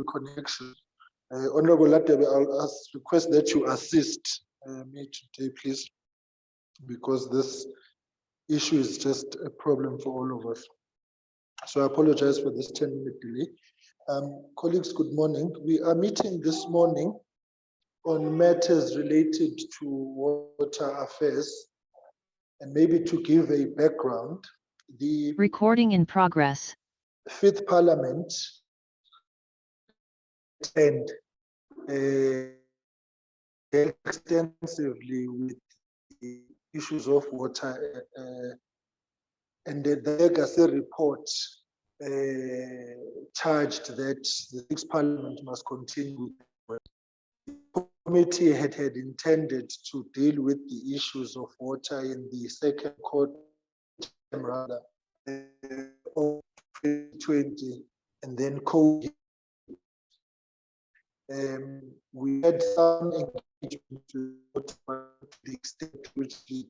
connection. Honorable Latebe, I'll request that you assist me today, please, because this issue is just a problem for all of us. So I apologize for this 10-minute delay. Colleagues, good morning. We are meeting this morning on matters related to water affairs. And maybe to give a background, the recording in progress. Fifth Parliament and extensively with the issues of water, and the legacy report charged that the Sixth Parliament must continue. The committee had intended to deal with the issues of water in the second court, rather, of 2020, and then COVID. We had some engagement to the extent which we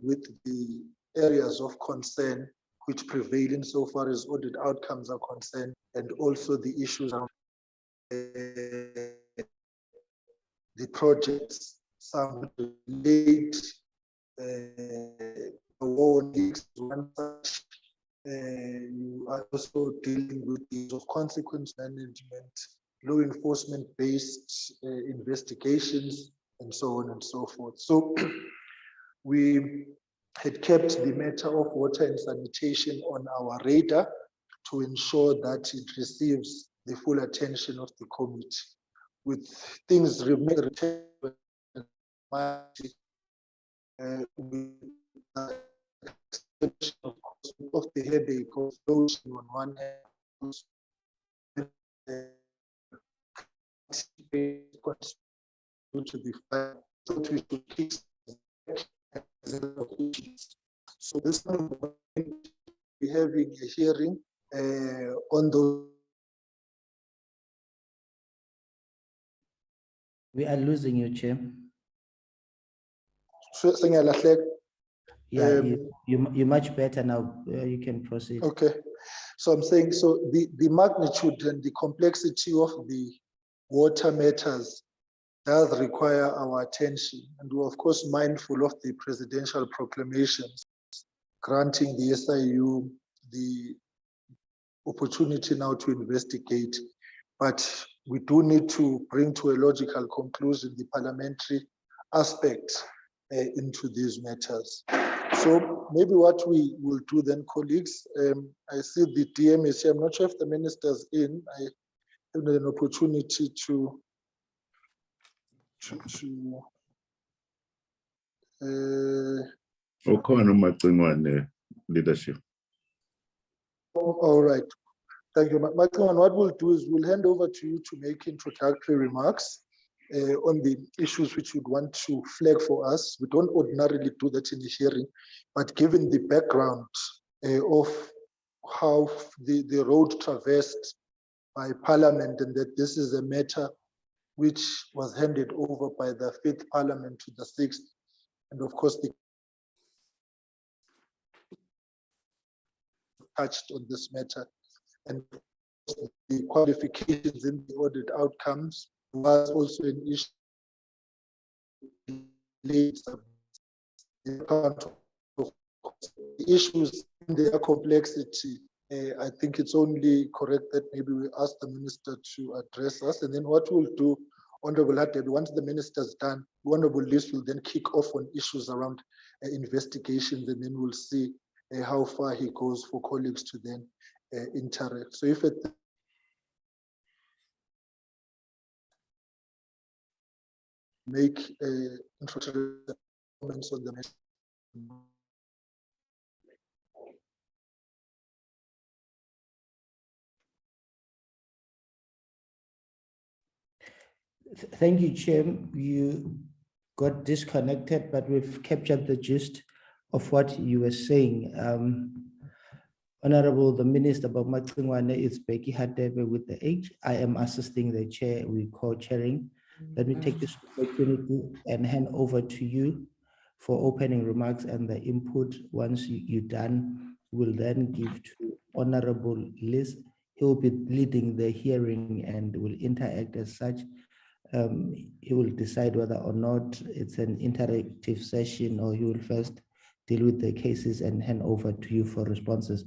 with the areas of concern which prevail insofar as audit outcomes are concerned, and also the issues around the projects, some delayed, one such. You are also dealing with the issues of consequence management, law enforcement based investigations, and so on and so forth. So we had kept the matter of water and sanitation on our radar to ensure that it receives the full attention of the committee. With things remaining of the headache of those on one hand, to the fact that we should keep. So this time we're having a hearing on those. We are losing you, Chair. Yeah, you're much better now. You can proceed. Okay. So I'm saying, so the magnitude and the complexity of the water matters does require our attention. And we're of course mindful of the presidential proclamations granting the SIU the opportunity now to investigate. But we do need to bring to a logical conclusion the parliamentary aspect into these matters. So maybe what we will do then, colleagues, I see the DM is here. I'm not sure if the minister's in. I have an opportunity to leadership. All right. Thank you. Macron, what we'll do is we'll hand over to you to make introductory remarks on the issues which you'd want to flag for us. We don't ordinarily do that in the hearing, but given the background of how the road traversed by Parliament, and that this is a matter which was handed over by the Fifth Parliament to the Sixth, and of course the touched on this matter, and the qualifications in the audit outcomes was also an issue. The issues in their complexity, I think it's only correct that maybe we ask the minister to address us, and then what we'll do, Honorable Haddad, once the minister's done, Honorable List will then kick off on issues around investigations, and then we'll see how far he goes for colleagues to then interact. So if it make introductory comments on the matter. Thank you, Chair. You got disconnected, but we've captured the gist of what you were saying. Honorable the Minister Bob Macingwane is Becky Hadebe with the H. I am assisting the chair, we co-chairing. Let me take this opportunity and hand over to you for opening remarks and the input. Once you're done, we'll then give to Honorable Liz he will be leading the hearing and will interact as such. He will decide whether or not it's an interactive session, or he will first deal with the cases and hand over to you for responses.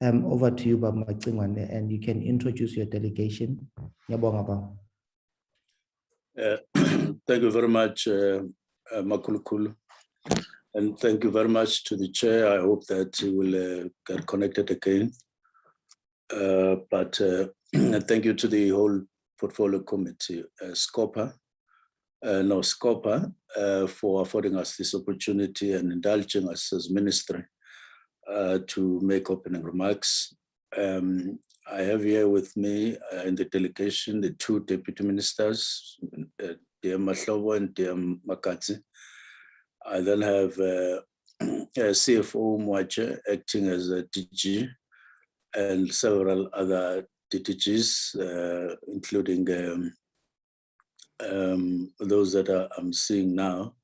Over to you, Baba Macingwane, and you can introduce your delegation. Ngiyabonga, Baba. Thank you very much, Makulukulu. And thank you very much to the chair. I hope that he will get connected again. But thank you to the whole portfolio committee, SCOPA, for affording us this opportunity and indulging us as ministry to make opening remarks. I have here with me in the delegation the two deputy ministers, dear Mahlobo and dear Makatsi. I then have CFO Mwache acting as a DG, and several other DTGs, including those that I'm seeing now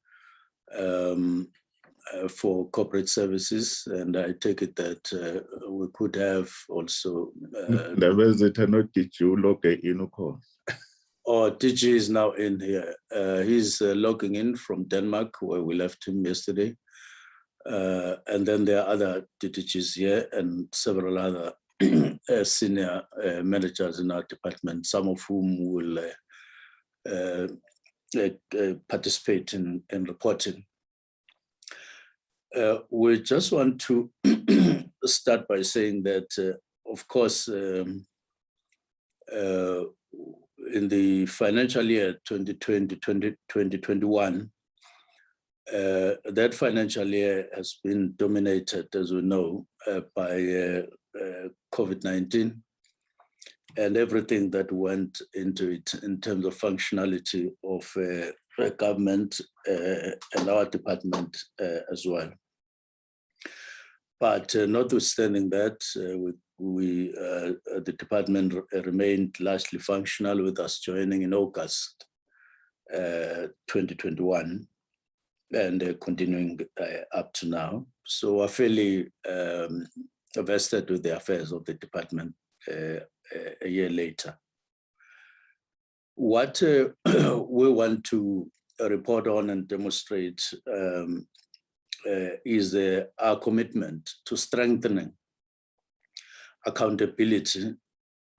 for corporate services. And I take it that we could have also DG is now in here. He's logging in from Denmark, where we left him yesterday. And then there are other DTGs here and several other senior managers in our department, some of whom will participate in reporting. We just want to start by saying that, of course, in the financial year 2020-2021, that financial year has been dominated, as we know, by COVID-19 and everything that went into it in terms of functionality of government and our department as well. But notwithstanding that, the department remained largely functional, with us joining in August 2021 and continuing up to now. So we're fairly vested with the affairs of the department a year later. What we want to report on and demonstrate is our commitment to strengthening accountability,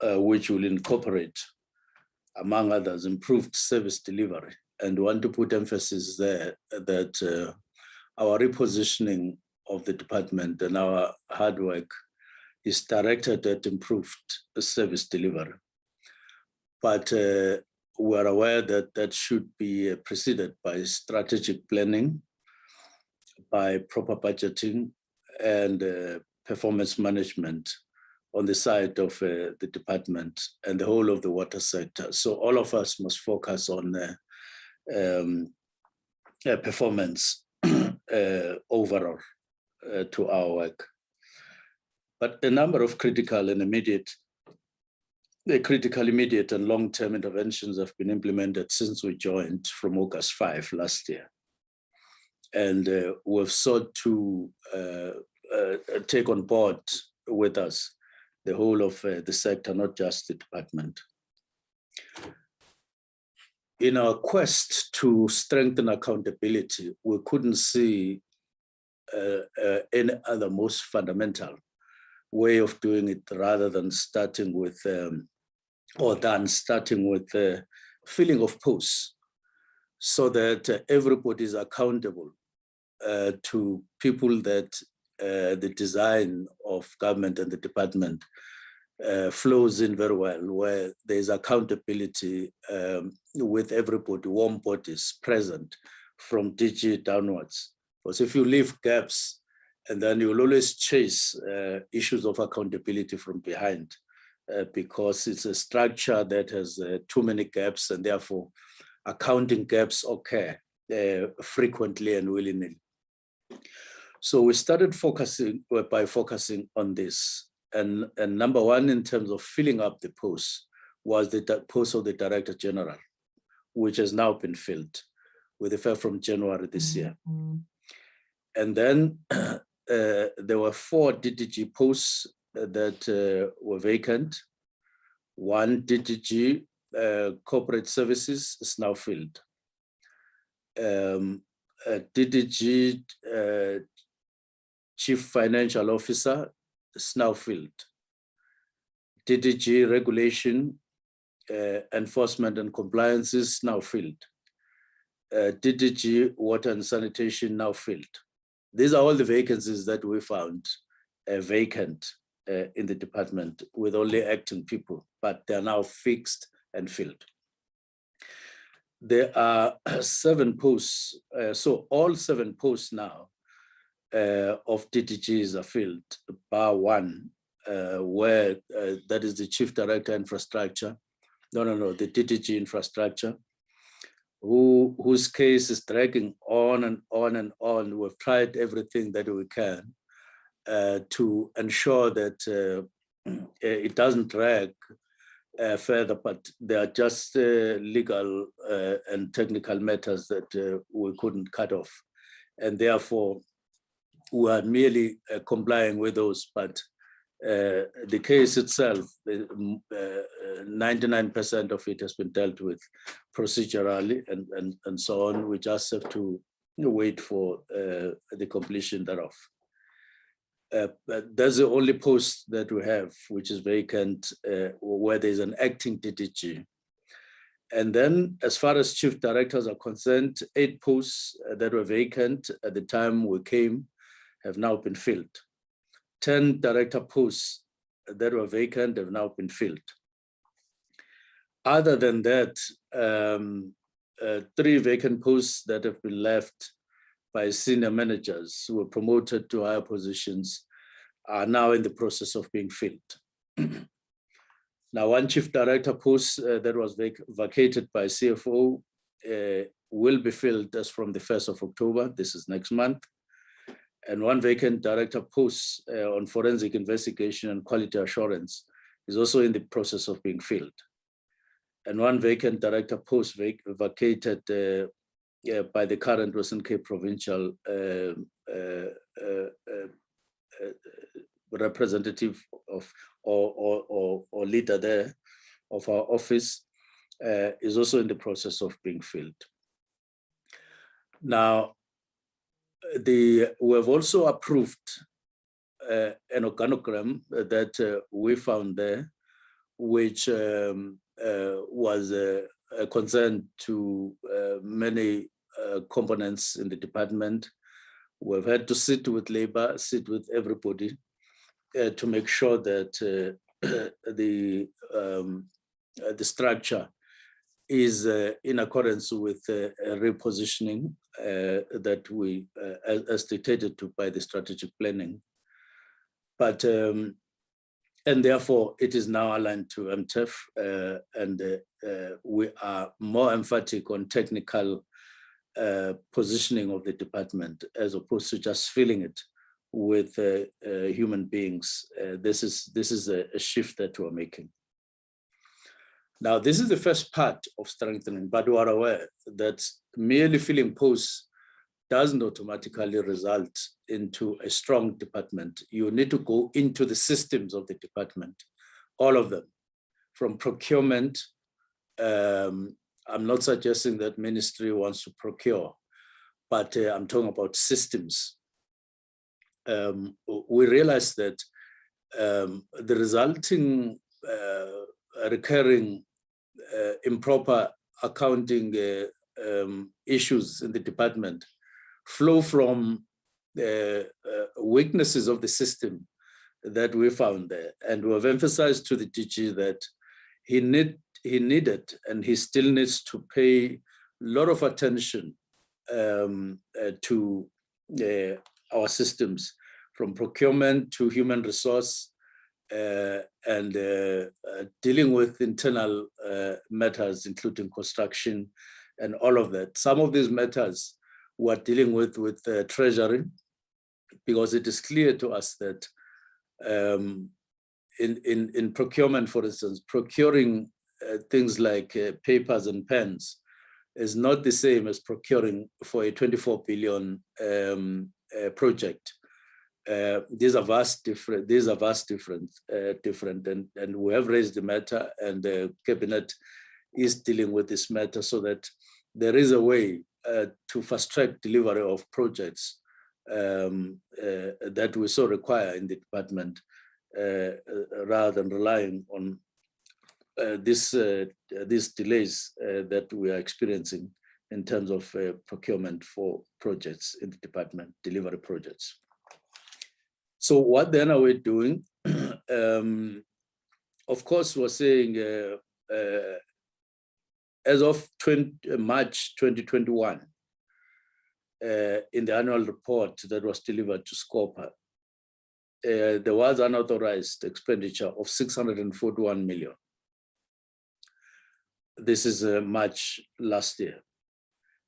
which will incorporate, among others, improved service delivery. And want to put emphasis there that our repositioning of the department and our hard work is directed at improved service delivery. But we're aware that that should be preceded by strategic planning, by proper budgeting and performance management on the side of the department and the whole of the water sector. So all of us must focus on performance overall to our work. But a number of critical, immediate and long-term interventions have been implemented since we joined from August 5 last year. And we've sought to take on board with us the whole of the sector, not just the department. In our quest to strengthen accountability, we couldn't see any other most fundamental way of doing it rather than starting with filling of posts, so that everybody is accountable to people that the design of government and the department flows in very well, where there's accountability with everybody, warm bodies present from DG downwards. Because if you leave gaps, and then you'll always chase issues of accountability from behind, because it's a structure that has too many gaps, and therefore accounting gaps occur frequently and willy-nilly. So we started focusing on this. And number one, in terms of filling up the posts, was the post of the Director General, which has now been filled with effect from January this year. And then there were 4 DDG posts that were vacant, One DDG, corporate services, is now filled. DDG, chief financial officer, is now filled. DDG regulation, enforcement and compliance is now filled. DDG water and sanitation now filled. These are all the vacancies that we found vacant in the department with only acting people, but they are now fixed and filled. There are 7 posts, so all 7 posts now of DDGs are filled, bar one, where that is the Chief Director Infrastructure. No, the DDG Infrastructure, whose case is dragging on and on and on. We've tried everything that we can to ensure that it doesn't drag further, but there are just legal and technical matters that we couldn't cut off. And therefore, we are merely complying with those, but the case itself, 99% of it has been dealt with procedurally and so on. We just have to wait for the completion thereof. But that's the only post that we have, which is vacant, where there's an acting DDG. And then as far as chief directors are concerned, 8 posts that were vacant at the time we came have now been filled. 10 director posts that were vacant have now been filled. Other than that, 3 vacant posts that have been left by senior managers who were promoted to higher positions are now in the process of being filled. Now, 1 chief director post that was vacated by CFO will be filled as from the 1st of October, this is next month. And 1 vacant director post on forensic investigation and quality assurance is also in the process of being filled. And 1 vacant director post vacated by the current Western Cape provincial representative of or leader there of our office is also in the process of being filled. Now, we have also approved an organogram that we found there, which was a concern to many components in the department. We've had to sit with labor, sit with everybody to make sure that the structure is in accordance with repositioning that we, as dictated to by the strategic planning. But, and therefore it is now aligned to MTEF, and we are more emphatic on technical positioning of the department as opposed to just filling it with human beings. This is a shift that we're making. Now, this is the first part of strengthening, but we are aware that merely filling posts doesn't automatically result into a strong department. You need to go into the systems of the department, all of them, from procurement. I'm not suggesting that ministry wants to procure, but I'm talking about systems. We realize that the resulting recurring improper accounting issues in the department flow from weaknesses of the system that we found there. And we have emphasized to the DG that he needed and he still needs to pay a lot of attention to our systems, from procurement to human resource, and dealing with internal matters, including construction and all of that. Some of these matters we're dealing with Treasury, because it is clear to us that in procurement, for instance, procuring things like papers and pens is not the same as procuring for a 24 billion project. These are vast different. These are vast different, and we have raised the matter, and the cabinet is dealing with this matter so that there is a way to fast-track delivery of projects that we so require in the department, rather than relying on these delays that we are experiencing in terms of procurement for projects in the department, delivery projects. So what then are we doing? Of course, we're saying as of March 2021, in the annual report that was delivered to SCOPA, there was unauthorized expenditure of 641 million. This is March last year.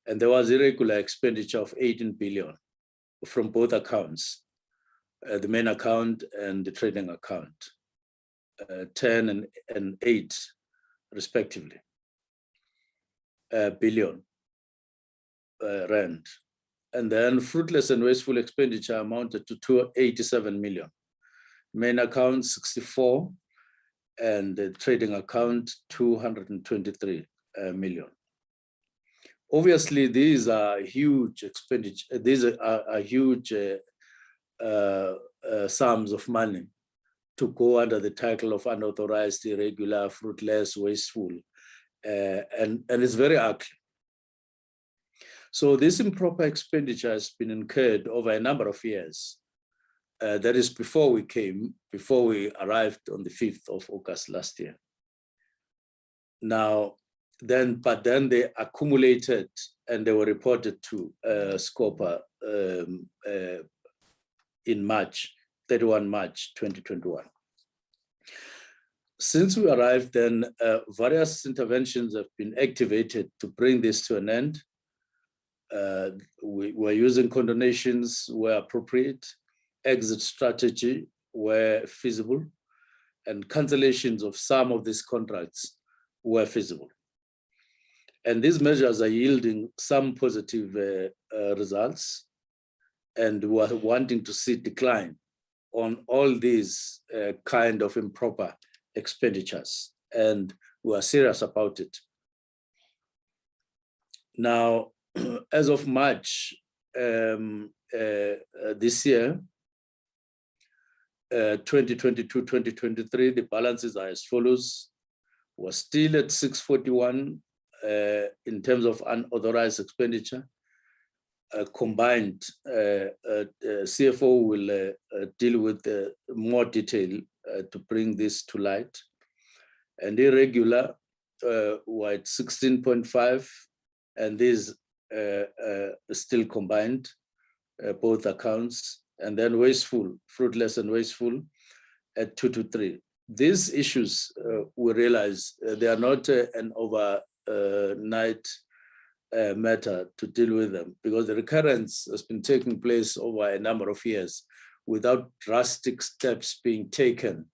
And there was irregular expenditure of 18 billion from both accounts, the main account and the trading account, 10 and 8 respectively, billion rand. And then fruitless and wasteful expenditure amounted to 287 million. Main account 64, and the trading account 223 million. Obviously, these are huge expenditure. These are huge sums of money to go under the title of unauthorized, irregular, fruitless, wasteful, and it's very ugly. So this improper expenditure has been incurred over a number of years. That is before we arrived on the 5th of August last year. But then they accumulated and they were reported to SCOPA in March, 31 March 2021. Since we arrived then, various interventions have been activated to bring this to an end. We're using condonation where appropriate, exit strategy where feasible, and cancellations of some of these contracts where feasible. And these measures are yielding some positive results, and we're wanting to see decline on all these kind of improper expenditures, and we are serious about it. Now, as of March this year, 2022-2023, the balances are as follows. We're still at 641 in terms of unauthorized expenditure. Combined, CFO will deal with more detail to bring this to light. And irregular, we're at 16.5, and these still combined, both accounts. And then wasteful, fruitless and wasteful at 2 to 3. These issues, we realize they are not an overnight matter to deal with them, because the recurrence has been taking place over a number of years without drastic steps being taken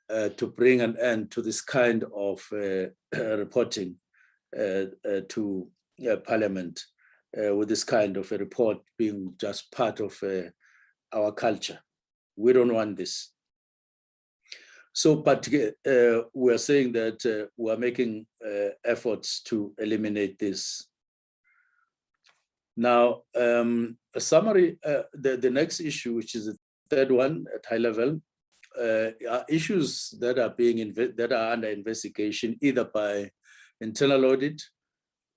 to bring an end to this kind of reporting to Parliament, with this kind of a report being just part of our culture. We don't want this. So, but we are saying that we are making efforts to eliminate this. Now, a summary, the next issue, which is the third one at high level, are issues that are under investigation either by internal audit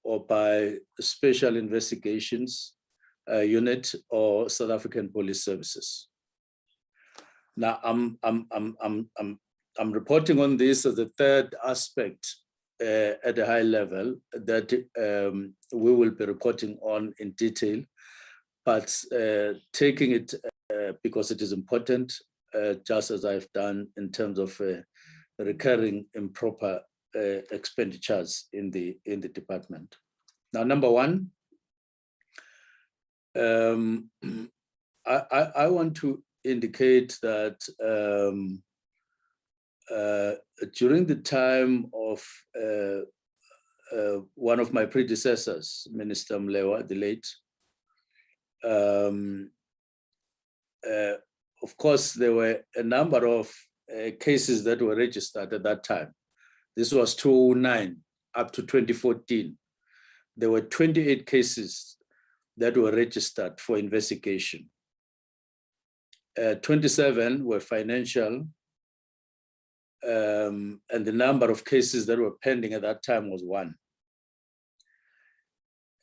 or by special investigations unit or South African Police Services. Now, I'm reporting on this as the third aspect at a high level that we will be reporting on in detail, but taking it because it is important, just as I've done in terms of recurring improper expenditures in the department. Now, number one, I want to indicate that during the time of one of my predecessors, Minister Mlewa, the late, of course, there were a number of cases that were registered at that time. This was 2009 up to 2014. There were 28 cases that were registered for investigation. 27 were financial, and the number of cases that were pending at that time was 1.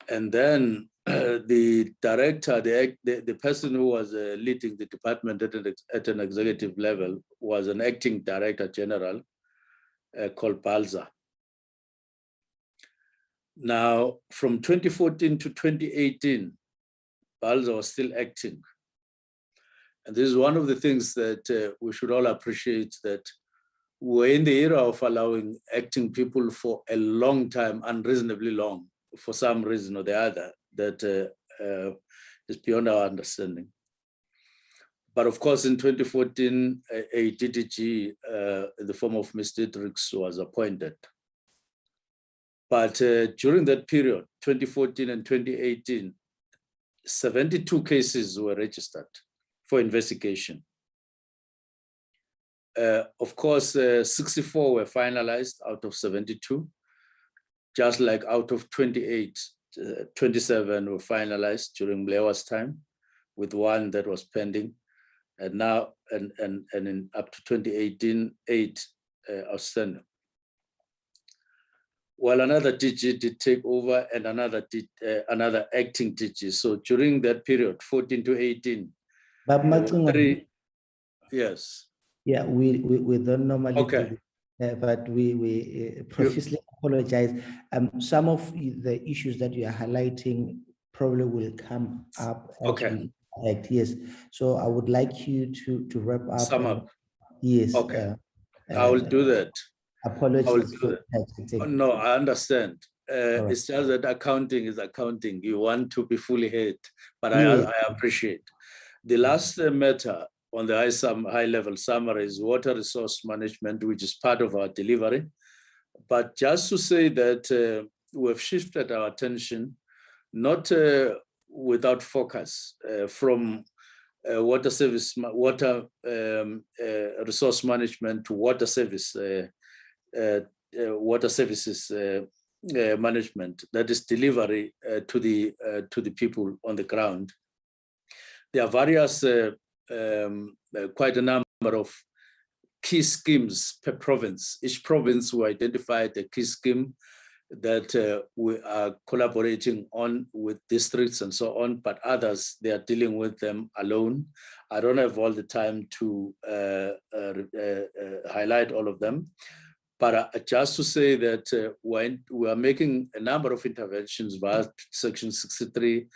And then the director, the person who was leading the department at an executive level was an acting director general called Balza. Now, from 2014 to 2018, Balza was still acting. And this is one of the things that we should all appreciate, that we're in the era of allowing acting people for a long time, unreasonably long, for some reason or the other, that is beyond our understanding. But of course, in 2014, a DDG in the form of Mr. Drix was appointed. But during that period, 2014 and 2018, 72 cases were registered for investigation. Of course, 64 were finalized out of 72, just like out of 28, 27 were finalized during Mlewa's time, with 1 that was pending. And now, and in up to 2018, 8 outstanding. Well, another DG did take over, and another acting DG. So during that period, 14 to 18, yes. Yeah, we don't normally okay. do this, but we profusely apologize. Some of the issues that you are highlighting probably will come up as okay. we act. Yes, so I would like you to wrap up. Sum up. Yes. Okay. I will do that. Apologies. I will do that. No, I understand. Right. It's just that accounting is accounting. You want to be fully heard, but yes. I appreciate. The last matter on the high level summary is water resource management, which is part of our delivery. But just to say that we've shifted our attention, not without focus, from water resource management to water services management, that is delivery to the people on the ground. There are various, quite a number of key schemes per province. Each province will identify the key scheme that we are collaborating on with districts and so on, but others, they are dealing with them alone. I don't have all the time to highlight all of them, but just to say that we are making a number of interventions via Section 63,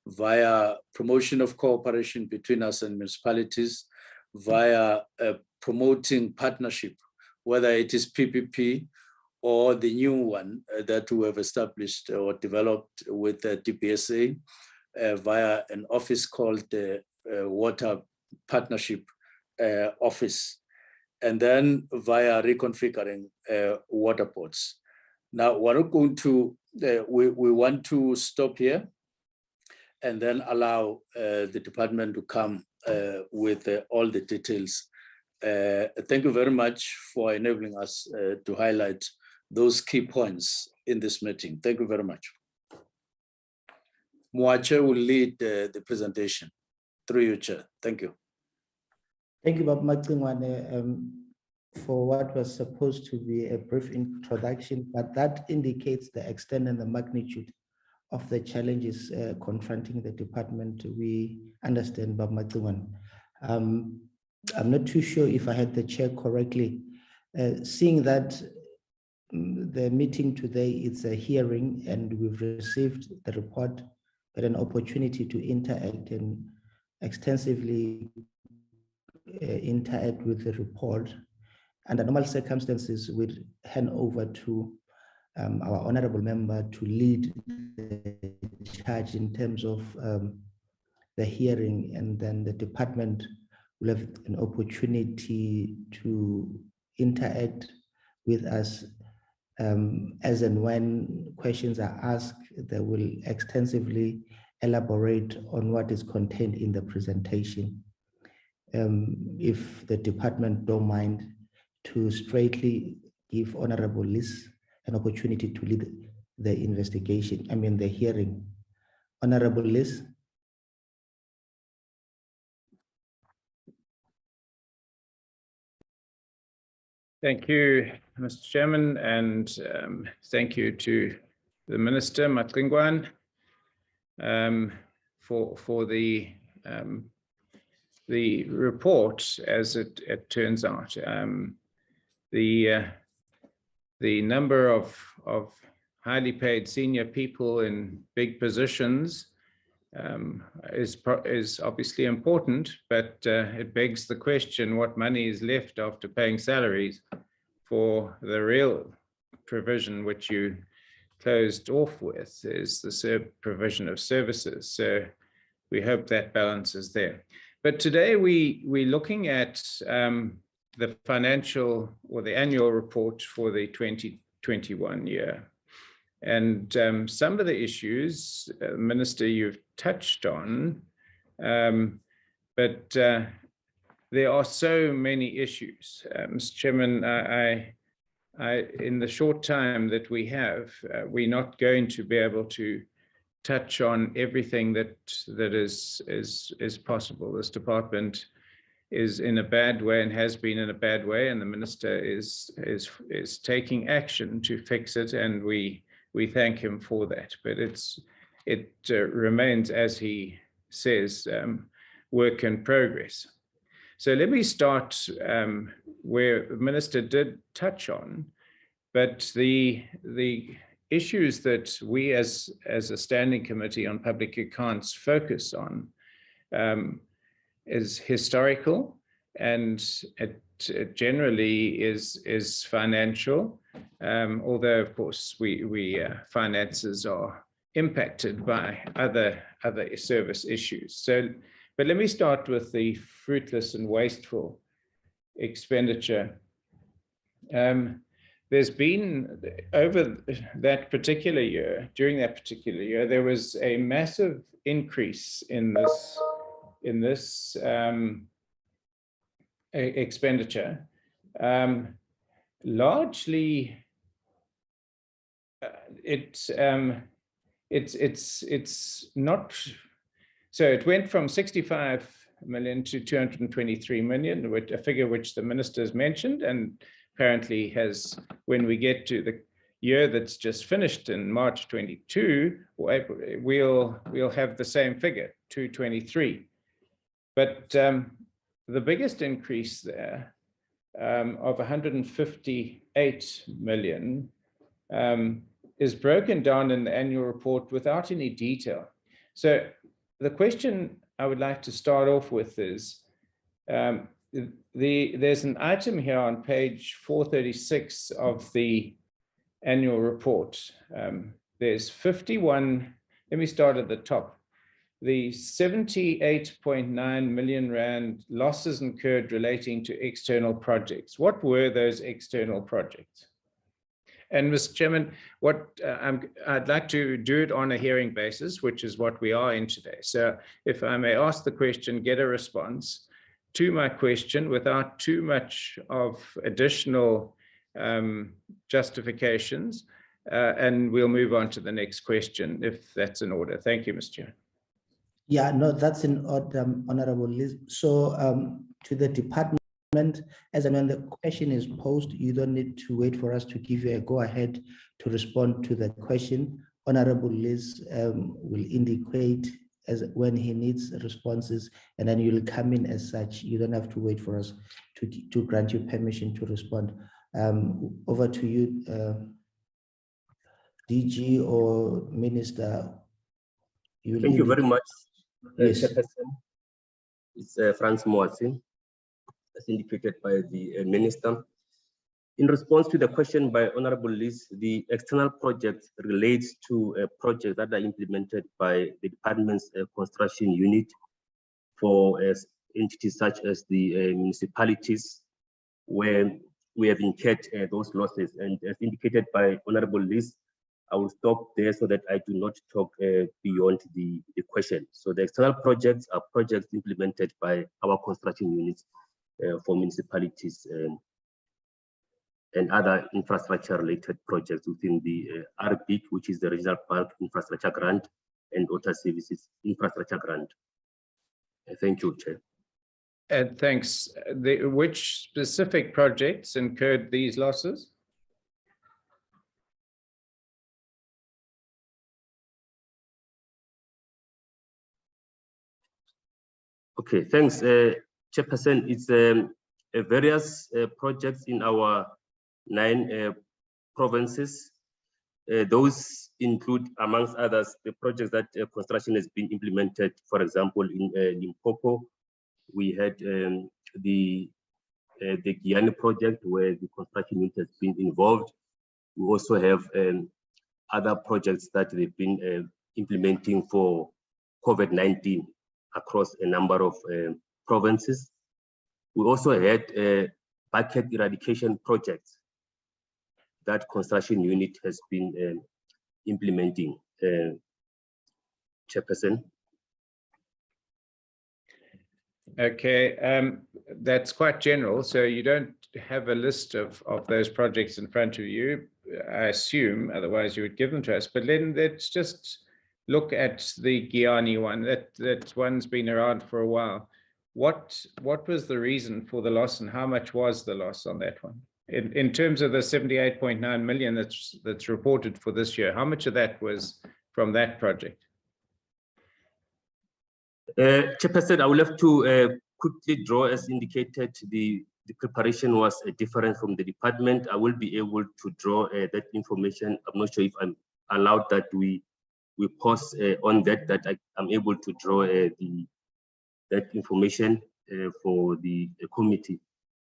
via promotion of cooperation between us and municipalities, via promoting partnership, whether it is PPP or the new one that we have established or developed with the DPSA via an office called the Water Partnership Office, and then via reconfiguring water ports. Now, we're not going to, we want to stop here and then allow the department to come with all the details. Thank you very much for enabling us to highlight those key points in this meeting. Thank you very much. Moache will lead the presentation. Through you, Chair. Thank you. Thank you, Bob Macingwane, for what was supposed to be a brief introduction, but that indicates the extent and the magnitude of the challenges confronting the department. We understand, Bob Macingwane. I'm not too sure if I had the chair correctly. Seeing that the meeting today is a hearing and we've received the report, but an opportunity to interact and extensively interact with the report. Under normal circumstances, we'd hand over to our honorable member to lead the charge in terms of the hearing, and then the department will have an opportunity to interact with us as and when questions are asked. They will extensively elaborate on what is contained in the presentation. if the department don't mind, to straightly give Honorable Liz an opportunity to lead the investigation, the hearing. Honorable Liz. Thank you, Mr. Chairman, and thank you to the Minister, Matlingwan, for the report. As it turns out, the number of highly paid senior people in big positions is obviously important, but it begs the question: what money is left after paying salaries for the real provision, which you closed off with, is the provision of services? So we hope that balance is there. But today we're looking at the financial or the annual report for the 2021 year. And some of the issues, Minister, you've touched on, but there are so many issues. Mr. Chairman, I in the short time that we have, we're not going to be able to touch on everything that is possible. This department is in a bad way and has been in a bad way, and the Minister is taking action to fix it, and we thank him for that. But it remains, as he says, work in progress. So let me start where the Minister did touch on, but the issues that we as a standing committee on public accounts focus on is historical, and it generally is financial, although of course we finances are impacted by other service issues. So, but let me start with the fruitless and wasteful expenditure. There's been, over that particular year, during that particular year, there was a massive increase in this expenditure, largely it's not. So it went from 65 million to 223 million, a figure which the Minister has mentioned, and apparently has, when we get to the year that's just finished in March 22 or April, we'll have the same figure, 223. But the biggest increase there of 158 million is broken down in the annual report without any detail. So the question I would like to start off with is, there's an item here on page 436 of the annual report. There's 51, let me start at the top. The 78.9 million rand losses incurred relating to external projects. What were those external projects? And Mr. Chairman, I'd like to do it on a hearing basis, which is what we are in today. So if I may ask the question, get a response to my question without too much of additional justifications, and we'll move on to the next question, if that's in order. Thank you, Mr. Chair. Yeah, no, that's in order, Honorable Liz. So to the department, as and when the question is posed, you don't need to wait for us to give you a go-ahead to respond to the question. Honorable Liz will indicate as when he needs responses, and then you'll come in as such. You don't have to wait for us to grant you permission to respond. Over to you, DG or Minister. Thank you very much, Yes. Chairperson. It's Franz Moatsi, as indicated by the Minister. In response to the question by Honorable Liz, the external project relates to a project that are implemented by the department's construction unit for entities such as the municipalities, where we have incurred those losses. And as indicated by Honorable Liz, I will stop there so that I do not talk beyond the question. So the external projects are projects implemented by our construction units for municipalities and other infrastructure-related projects within the RBIC, which is the Regional Bulk Infrastructure Grant, and Water Services Infrastructure Grant. Thank you, Chair. Thanks. Which specific projects incurred these losses? Okay, thanks, Chairperson. It's various projects in our 9 provinces. Those include, amongst others, the projects that construction has been implemented. For example, in Limpopo, we had the Guyana project where the construction unit has been involved. We also have other projects that they've been implementing for COVID-19 across a number of provinces. We also had bucket eradication projects that construction unit has been implementing, Chairperson. Okay, that's quite general. So you don't have a list of those projects in front of you, I assume, otherwise you would give them to us. But then let's just look at the Guyana one. That one's been around for a while. What was the reason for the loss, and how much was the loss on that one? In terms of the 78.9 million that's reported for this year, how much of that was from that project? Chairperson, I will have to quickly draw, as indicated, the preparation was different from the department. I will be able to draw that information. I'm not sure if I'm allowed that we pause on that I'm able to draw that information for the committee.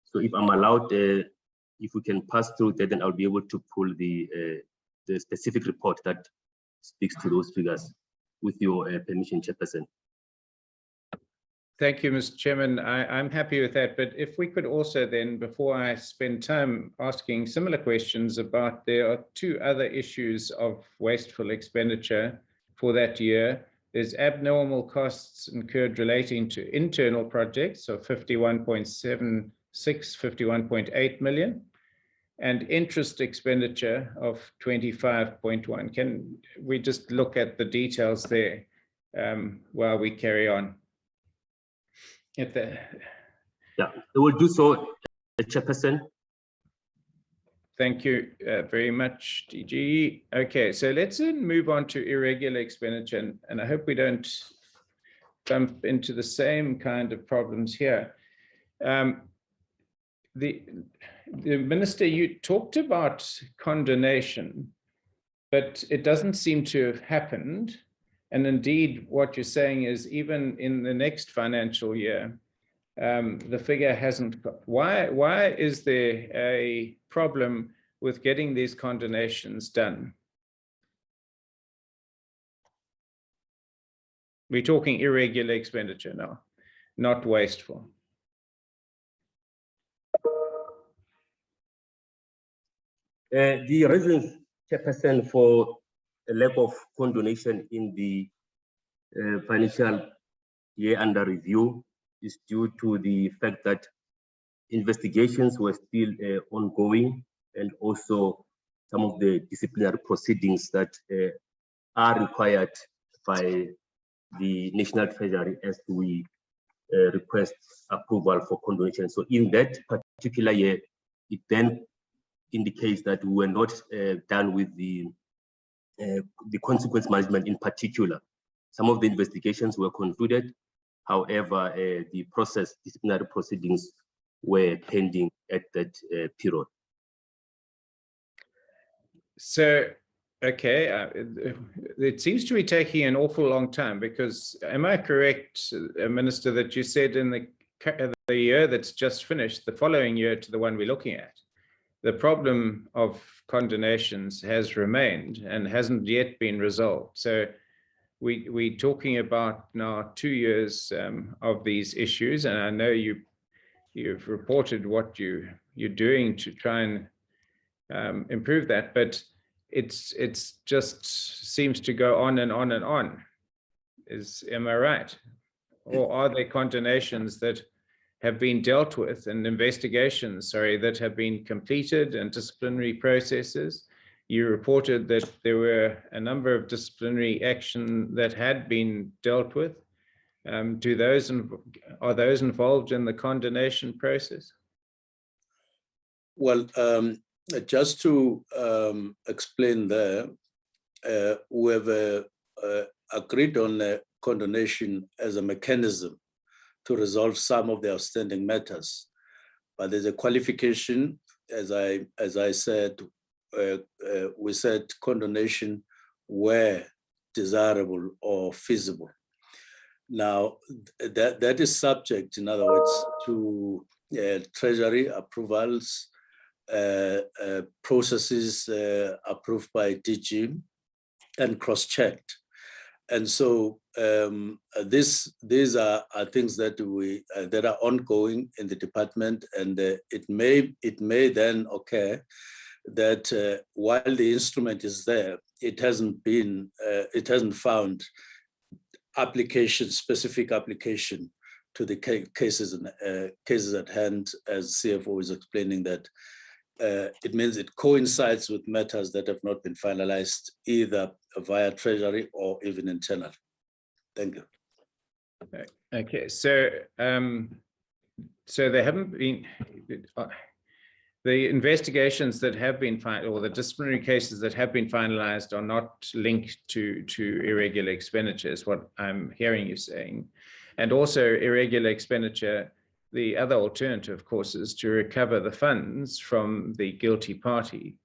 So if I'm allowed, if we can pass through that, then I'll be able to pull the specific report that speaks to those figures with your permission, Chairperson. Thank you, Mr. Chairman. I'm happy with that. But if we could also then, before I spend time asking similar questions about, there are 2 other issues of wasteful expenditure for that year. There's abnormal costs incurred relating to internal projects of 51.76, 51.8 million, and interest expenditure of 25.1. Can we just look at the details there while we carry on? Yeah, we will do so, Chairperson. Thank you very much, DG. Okay, so let's then move on to irregular expenditure, and I hope we don't bump into the same kind of problems here. The Minister, you talked about condonation, but it doesn't seem to have happened. And indeed, what you're saying is even in the next financial year, the figure hasn't got. Why is there a problem with getting these condonations done? We're talking irregular expenditure now, not wasteful. The reasons, Chairperson, for a lack of condonation in the financial year under review is due to the fact that investigations were still ongoing, and also some of the disciplinary proceedings that are required by the National Treasury as we request approval for condonation. So in that particular year, it then indicates that we were not done with the consequence management in particular. Some of the investigations were concluded. However, the disciplinary proceedings were pending at that period. So, okay, it seems to be taking an awful long time, because am I correct, Minister, that you said in the year that's just finished, the following year to the one we're looking at, the problem of condonations has remained and hasn't yet been resolved? So we're talking about now 2 years of these issues, and I know you've reported what you're doing to try and improve that, but it's just seems to go on and on and on. Am I right? Or are there condemnations that have been dealt with and investigations, sorry, that have been completed and disciplinary processes? You reported that there were a number of disciplinary action that had been dealt with. Are those involved in the condemnation process? Well, just to explain there, we have agreed on a condonation as a mechanism to resolve some of the outstanding matters. But there's a qualification, as I said, we said condonation where desirable or feasible. Now, that is subject, in other words, to Treasury approvals, processes approved by DG and cross-checked. And so these are things that that are ongoing in the department, and it may then occur that while the instrument is there, it hasn't found specific application to the cases at hand, as CFO is explaining that. It means it coincides with matters that have not been finalized either via Treasury or even internal. Thank you. Okay, so so there haven't been the investigations that have been or the disciplinary cases that have been finalized are not linked to irregular expenditures, what I'm hearing you saying. And also irregular expenditure, the other alternative, of course, is to recover the funds from the guilty party,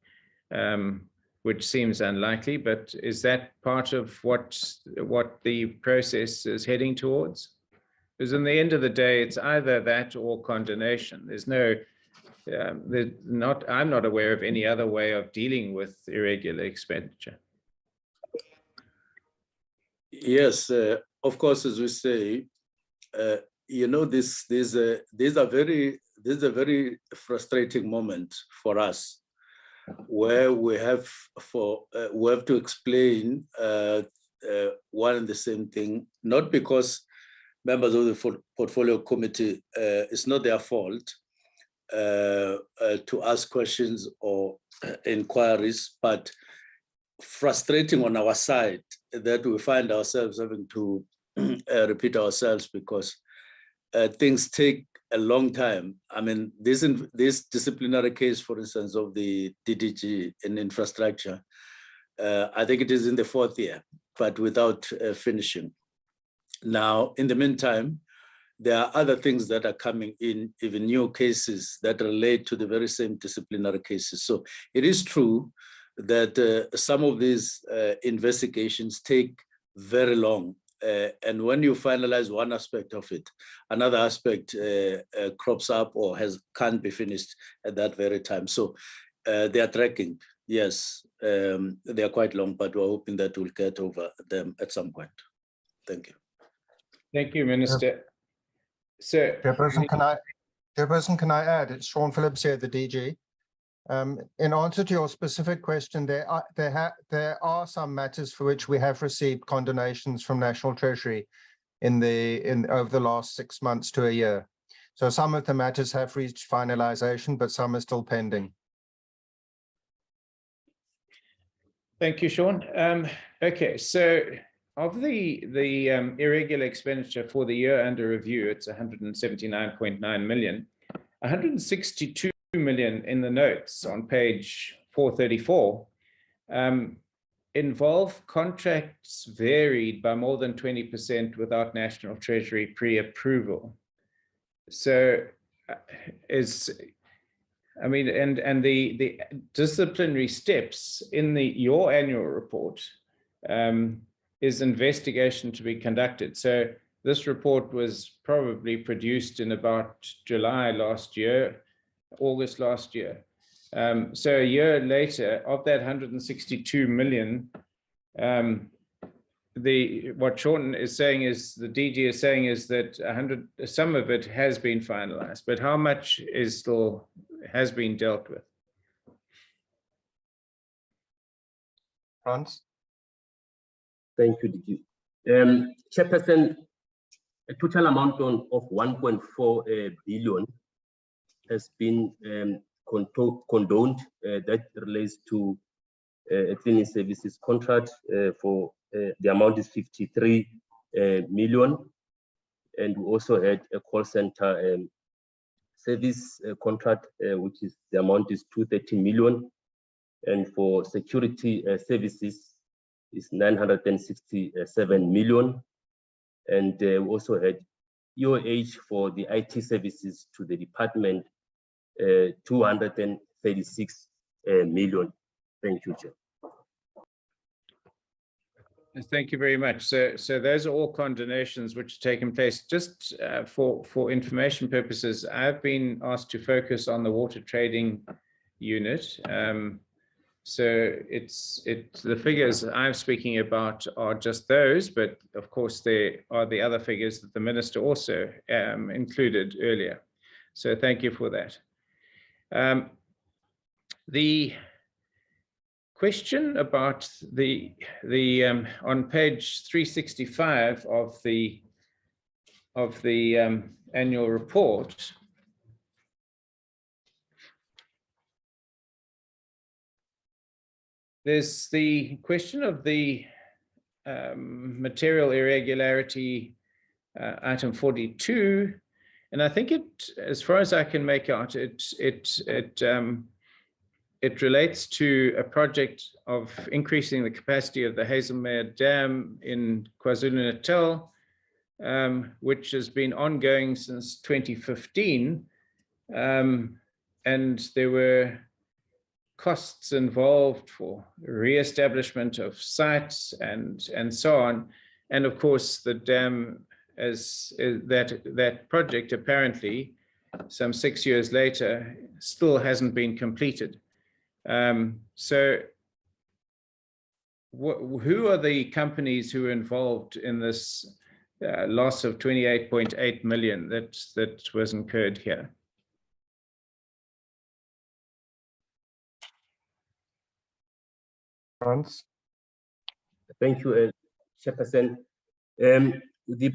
which seems unlikely, but is that part of what the process is heading towards? Because in the end of the day, it's either that or condemnation. There's no, I'm not aware of any other way of dealing with irregular expenditure. Yes, of course, as we say, you know, this is a very frustrating moment for us, where we have to explain one and the same thing, not because members of the portfolio committee, it's not their fault to ask questions or inquiries, but frustrating on our side that we find ourselves having to repeat ourselves because things take a long time. I mean, this disciplinary case, for instance, of the DDG in infrastructure, I think it is in the 4th year, but without finishing. Now, in the meantime, there are other things that are coming in, even new cases that relate to the very same disciplinary cases. So it is true that some of these investigations take very long. And when you finalize one aspect of it, another aspect crops up or can't be finished at that very time. So they are tracking, yes, they are quite long, but we're hoping that we'll get over them at some point. Thank you. Thank you, Minister. So, Chairperson, can I add? It's Sean Phillips here, the DG. In answer to your specific question, there are some matters for which we have received condemnations from National Treasury over the last 6 months to a year. So some of the matters have reached finalization, but some are still pending. thank you, Sean. Okay, so of the irregular expenditure for the year under review, it's 179.9 million. 162 million in the notes on page 434 involve contracts varied by more than 20% without National Treasury pre-approval. So I mean, and the disciplinary steps in your annual report is investigation to be conducted. So this report was probably produced in about July last year, August last year. So a year later, of that 162 million, what Sean is saying is, the DG is saying is that some of it has been finalized, but how much has been dealt with? Frans? Thank you, DG. Chairperson, a total amount of 1.4 billion has been condoned. That relates to a cleaning services contract for the amount is 53 million. And we also had a call center service contract, which is the amount is 230 million. And for security services is 967 million. And we also had EOH for the IT services to the department, 236 million. Thank you, Chair. Thank you very much. So those are all condonations which have taken place. Just for information purposes, I've been asked to focus on the water trading unit. So the figures I'm speaking about are just those, but of course there are the other figures that the minister also included earlier. So thank you for that. The question about the on page 365 of the annual report, there's the question of the material irregularity, item 42, and I think it, as far as I can make out, it relates to a project of increasing the capacity of the Hazelmere Dam in KwaZulu-Natal, which has been ongoing since 2015, and there were costs involved for re-establishment of sites and so on. And of course, the dam, as that project apparently some 6 years later still hasn't been completed. So who are the companies who are involved in this loss of 28.8 million that was incurred here? Frans? Thank you, Chairperson. The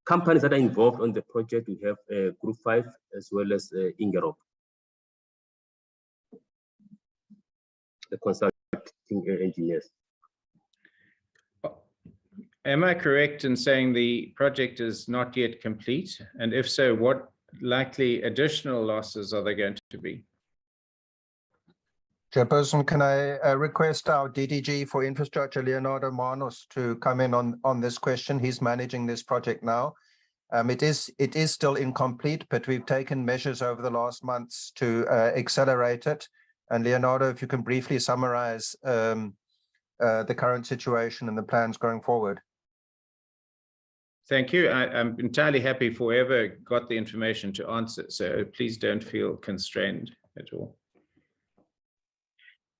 companies that are involved on the project, we have Group 5 as well as Ingerop, the consulting engineers. Am I correct in saying the project is not yet complete? And if so, what likely additional losses are there going to be? Chairperson, can I request our DDG for Infrastructure, Leonardo Manos, to come in on this question? He's managing this project now. It is still incomplete, but we've taken measures over the last months to accelerate it. And Leonardo, if you can briefly summarize the current situation and the plans going forward. Thank you. I'm entirely happy for whoever got the information to answer, so please don't feel constrained at all.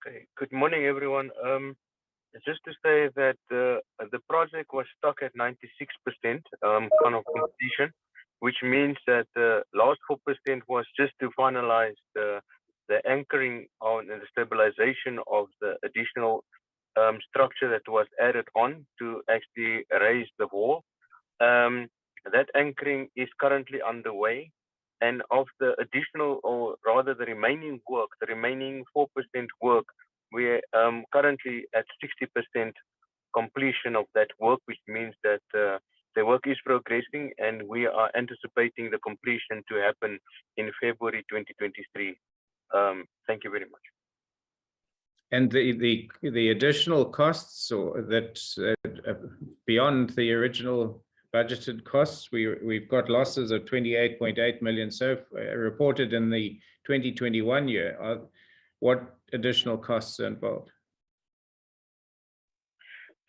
Okay. Good morning, everyone. Just to say that the project was stuck at 96% kind of completion, which means that the last 4% was just to finalize the anchoring on and the stabilization of the additional structure that was added on to actually raise the wall. That anchoring is currently underway, and of the additional, or rather the remaining work, the remaining 4% work, we're currently at 60% completion of that work, which means that the work is progressing, and we are anticipating the completion to happen in February 2023. Thank you very much. And the additional costs, or that beyond the original budgeted costs, we've got losses of 28.8 million so reported in the 2021 year. What additional costs are involved?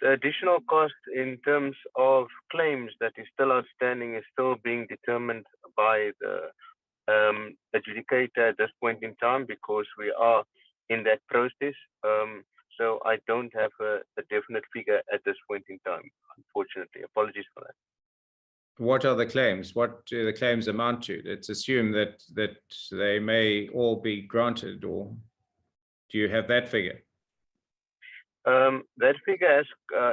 The additional cost in terms of claims that is still outstanding is still being determined by the adjudicator at this point in time, because we are in that process. So I don't have a definite figure at this point in time, unfortunately. Apologies for that. What are the claims? What do the claims amount to? Let's assume that they may all be granted, or do you have that figure? That figure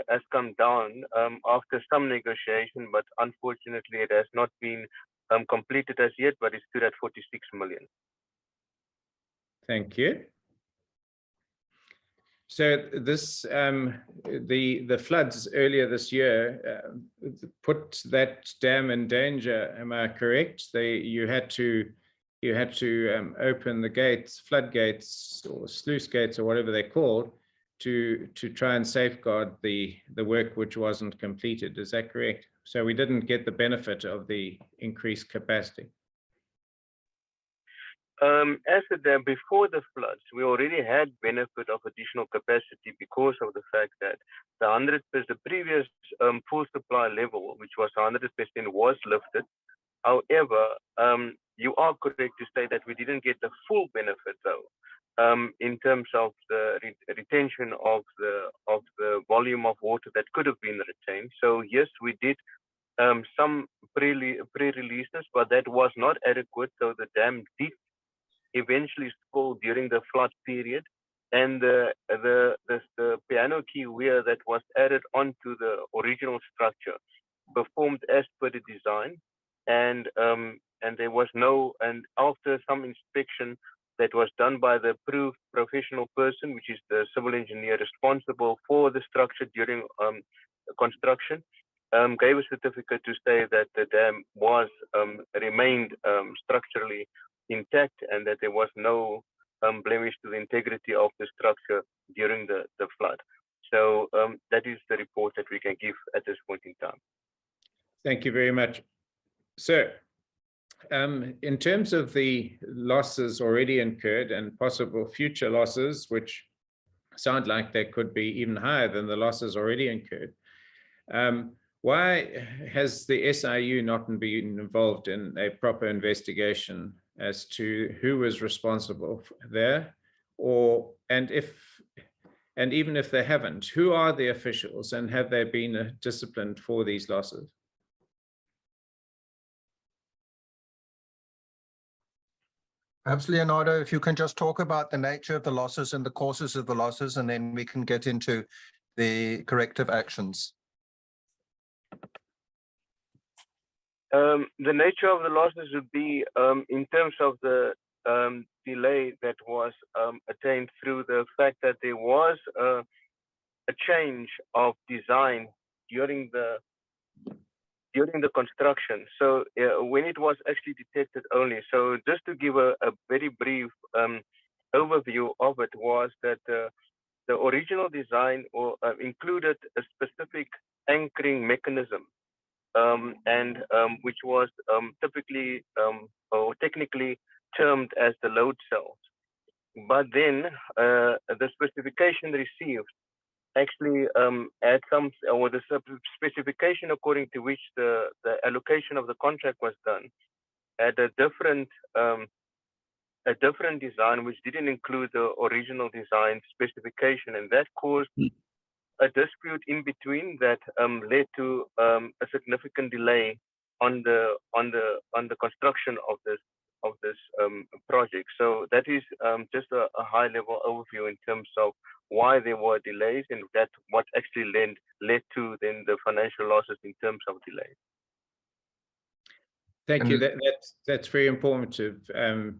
has come down after some negotiation, but unfortunately it has not been completed as yet, but it's still at 46 million. Thank you. So this, the floods earlier this year put that dam in danger. Am I correct? You had to open the gates, floodgates, or sluice gates, or whatever they're called, to try and safeguard the work which wasn't completed. Is that correct? So we didn't get the benefit of the increased capacity. As the dam before the floods, we already had benefit of additional capacity because of the fact that the previous full supply level, which was 100%, was lifted. However, you are correct to say that we didn't get the full benefit though, in terms of the retention of the volume of water that could have been retained. So yes, we did some pre-releases, but that was not adequate. So the dam did eventually spoiled during the flood period, and the piano key weir that was added onto the original structure performed as per the design, and there was no, and after some inspection that was done by the approved professional person, which is the civil engineer responsible for the structure during construction, gave a certificate to say that the dam was remained structurally intact and that there was no blemish to the integrity of the structure during the flood. So that is the report that we can give at this point in time. Thank you very much. So in terms of the losses already incurred and possible future losses, which sound like they could be even higher than the losses already incurred, why has the SIU not been involved in a proper investigation as to who was responsible there, and even if they haven't, who are the officials and have they been disciplined for these losses? Perhaps, Leonardo, if you can just talk about the nature of the losses and the causes of the losses, and then we can get into the corrective actions. The nature of the losses would be in terms of the delay that was attained through the fact that there was a change of design during the construction. So when it was actually detected only. So just to give a very brief overview of it, was that the original design included a specific anchoring mechanism, and which was typically or technically termed as the load cells. But then the specification received actually had some, or the specification according to which the allocation of the contract was done, had a different design which didn't include the original design specification, and that caused a dispute in between that led to a significant delay on the construction of this project. So that is just a high level overview in terms of why there were delays, and that what actually led to then the financial losses in terms of delays. Thank you. That's very informative.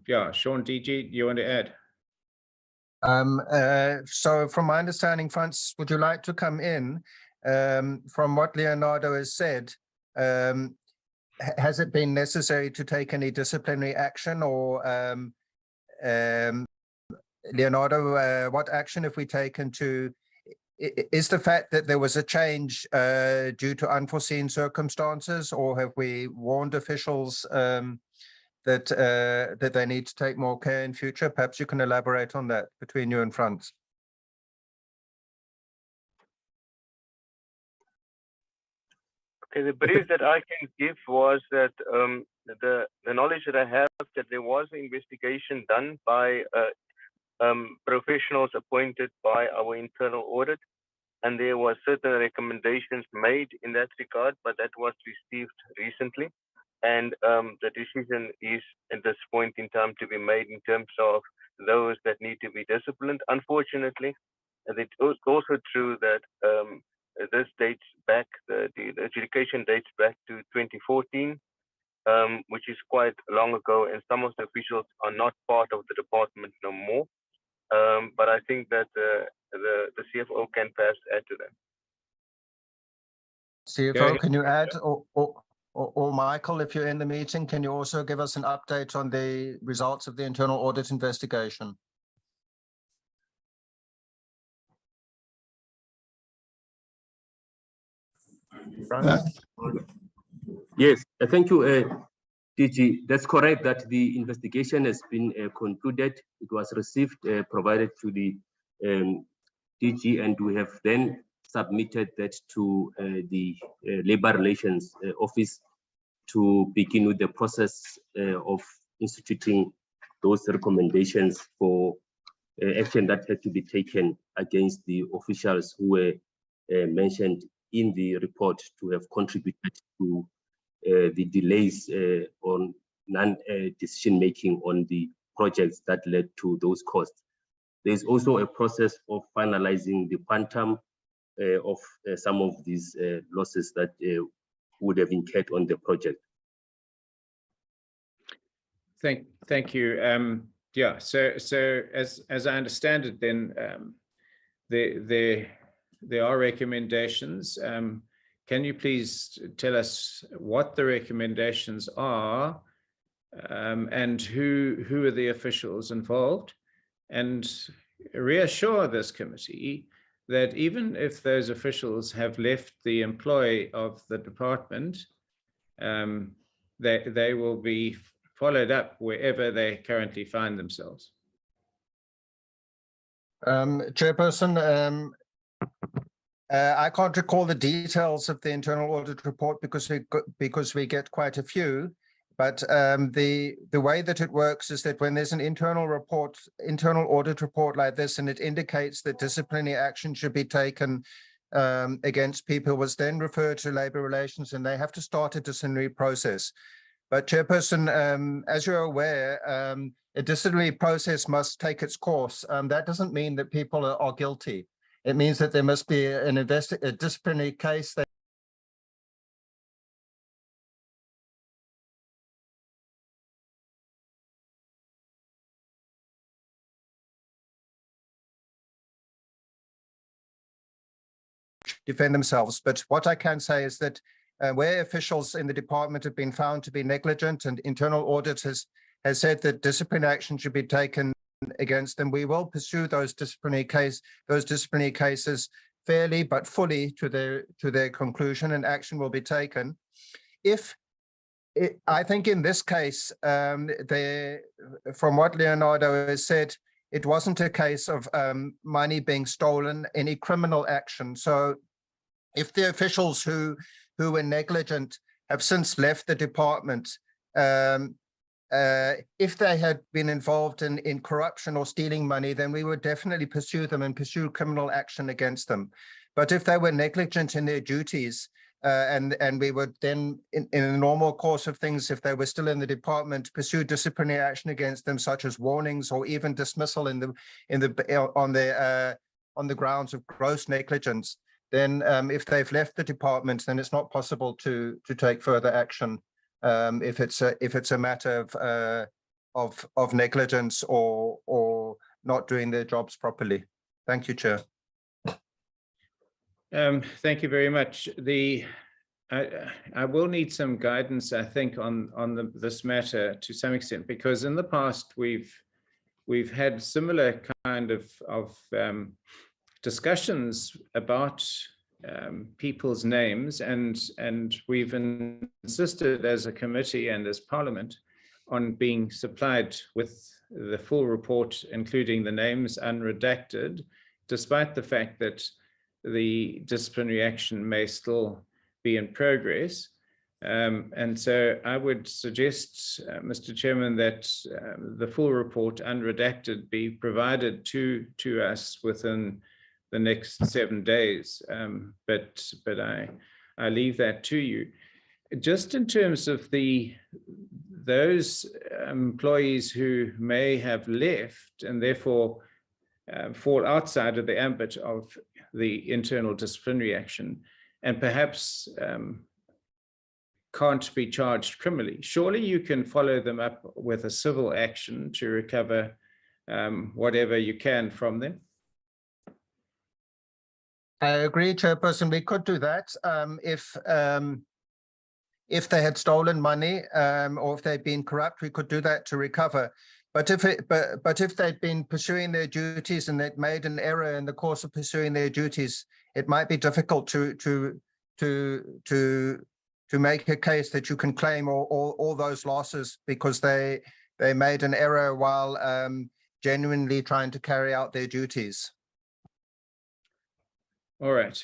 Yeah, Sean, DG, you want to add? So from my understanding, Frans, would you like to come in? From what Leonardo has said, has it been necessary to take any disciplinary action, or Leonardo, what action have we taken to, is the fact that there was a change due to unforeseen circumstances, or have we warned officials that they need to take more care in future? Perhaps you can elaborate on that between you and Frans. Okay, the brief that I can give was that the knowledge that I have, that there was an investigation done by professionals appointed by our internal audit, and there were certain recommendations made in that regard, but that was received recently. And the decision is at this point in time to be made in terms of those that need to be disciplined. Unfortunately, And it's also true that this dates back, the adjudication dates back to 2014, which is quite long ago, and some of the officials are not part of the department no more. But I think that the CFO can perhaps add to that. CFO, can you add, or Michael, if you're in the meeting, can you also give us an update on the results of the internal audit investigation? Yes, thank you, DG. That's correct that the investigation has been concluded. It was received, provided to the DG, and we have then submitted that to the Labor Relations Office to begin with the process of instituting those recommendations for action that had to be taken against the officials who were mentioned in the report to have contributed to the delays on non-decision making on the projects that led to those costs. There's also a process of finalizing the quantum of some of these losses that would have incurred on the project. Thank you. Yeah. So as I understand it, then there are recommendations. Can you please tell us what the recommendations are, and who are the officials involved, and reassure this committee that even if those officials have left the employ of the department, they will be followed up wherever they currently find themselves. Chairperson, I can't recall the details of the internal audit report because we get quite a few. But the way that it works is that when there's an internal audit report like this, and it indicates that disciplinary action should be taken against people, was then referred to Labour Relations, and they have to start a disciplinary process. But Chairperson, as you're aware, a disciplinary process must take its course. That doesn't mean that people are guilty. It means that there must be a disciplinary case that defend themselves. But what I can say is that where officials in the department have been found to be negligent, and internal audit has said that disciplinary action should be taken against them, we will pursue those disciplinary cases fairly but fully to their conclusion, and action will be taken. I think in this case, from what Leonardo has said, it wasn't a case of money being stolen, any criminal action. So if the officials who were negligent have since left the department, if they had been involved in corruption or stealing money, then we would definitely pursue them and pursue criminal action against them. But if they were negligent in their duties, and we would then, in the normal course of things, if they were still in the department, pursue disciplinary action against them, such as warnings or even dismissal on the grounds of gross negligence. Then, if they've left the department, then it's not possible to take further action if it's a matter of negligence or not doing their jobs properly. Thank you, Chair. Thank you very much. I will need some guidance, I think, on this matter to some extent, because in the past we've had similar kind of discussions about people's names, and we've insisted as a committee and as Parliament on being supplied with the full report, including the names unredacted, despite the fact that the disciplinary action may still be in progress. And so I would suggest, Mr. Chairman, that the full report unredacted be provided to us within the next 7 days. But I leave that to you. Just in terms of those employees who may have left and therefore fall outside of the ambit of the internal disciplinary action, and perhaps can't be charged criminally. Surely you can follow them up with a civil action to recover whatever you can from them. I agree, Chairperson. We could do that if they had stolen money or if they'd been corrupt. We could do that to recover. But if they'd been pursuing their duties and they'd made an error in the course of pursuing their duties, it might be difficult to make a case that you can claim all those losses because they made an error while genuinely trying to carry out their duties. All right.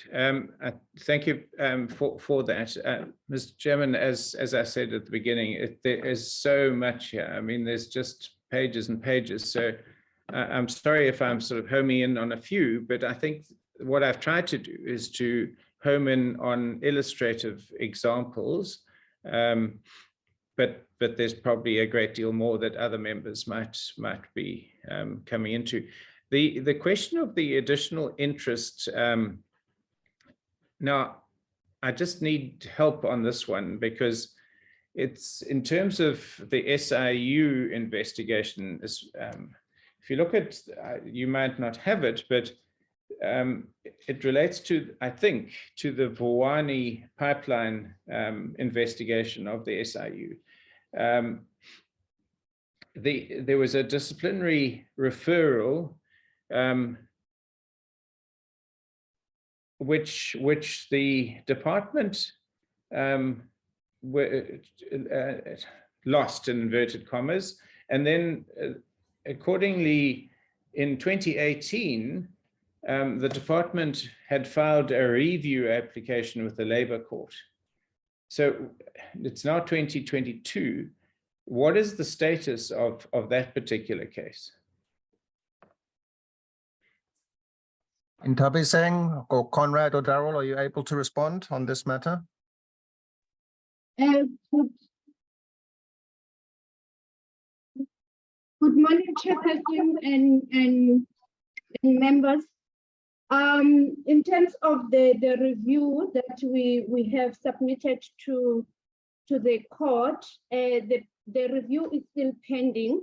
Thank you for that. Mr. Chairman, as I said at the beginning, there is so much here. I mean, there's just pages and pages. So I'm sorry if I'm sort of homing in on a few, but I think what I've tried to do is to home in on illustrative examples. But there's probably a great deal more that other members might be coming into. The question of the additional interest, now, I just need help on this one because it's in terms of the SIU investigation. If you look at, you might not have it, but it relates to, I think, to the Vuwani pipeline investigation of the SIU. There was a disciplinary referral which the department lost in inverted commas, and then accordingly in 2018 the department had filed a review application with the Labour Court. So it's now 2022. What is the status of that particular case? Ntabiseng or Conrad or Darrell, are you able to respond on this matter? Good morning, Chairperson and members. In terms of the review that we have submitted to the court, the review is still pending.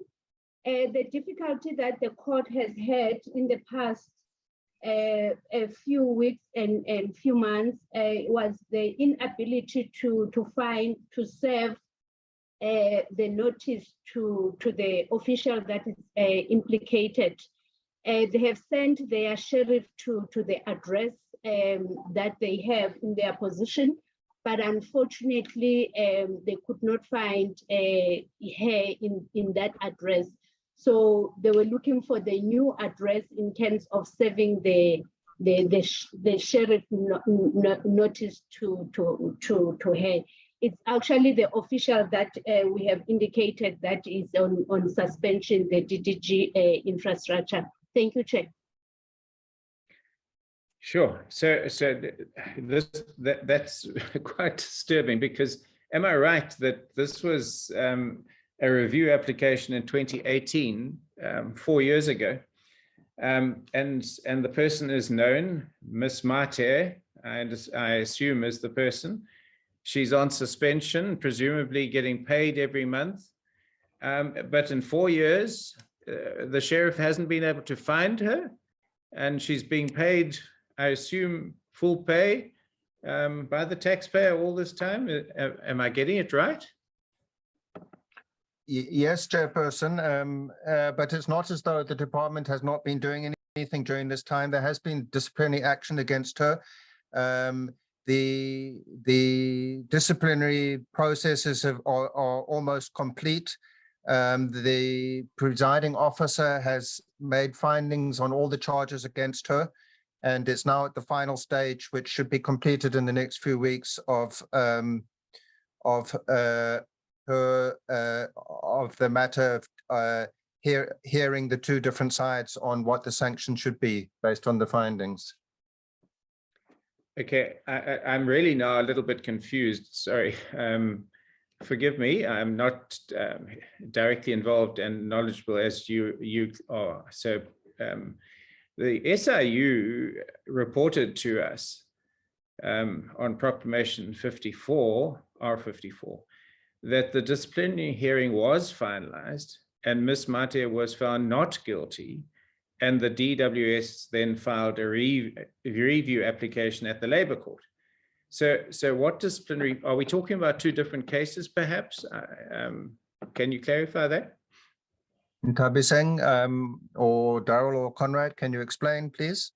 The difficulty that the court has had in the past a few weeks and few months was the inability to serve the notice to the official that is implicated. They have sent their sheriff to the address that they have in their position, but unfortunately they could not find her in that address. So they were looking for the new address in terms of serving the sheriff notice to her. It's actually the official that we have indicated that is on suspension, the DDG infrastructure. Thank you, Chair. Sure. So that's quite disturbing because am I right that this was a review application in 2018, 4 years ago, and the person is known, Miss Mate, I assume is the person. She's on suspension, presumably getting paid every month, but in 4 years, the sheriff hasn't been able to find her, and she's being paid, I assume, full pay by the taxpayer all this time. Am I getting it right? Yes, Chairperson, but it's not as though the department has not been doing anything during this time. There has been disciplinary action against her. The disciplinary processes are almost complete. The presiding officer has made findings on all the charges against her, and it's now at the final stage, which should be completed in the next few weeks of the matter of hearing the two different sides on what the sanction should be based on the findings. Okay, I'm really now a little bit confused. Sorry, forgive me. I'm not directly involved and knowledgeable as you are. So The SIU reported to us on Proclamation 54, R54, that the disciplinary hearing was finalized and Ms. Mate was found not guilty, and the DWS then filed a review application at the Labour Court. So what disciplinary, are we talking about two different cases perhaps? Can you clarify that? Ntabiseng, or Daryl or Conrad, can you explain, please?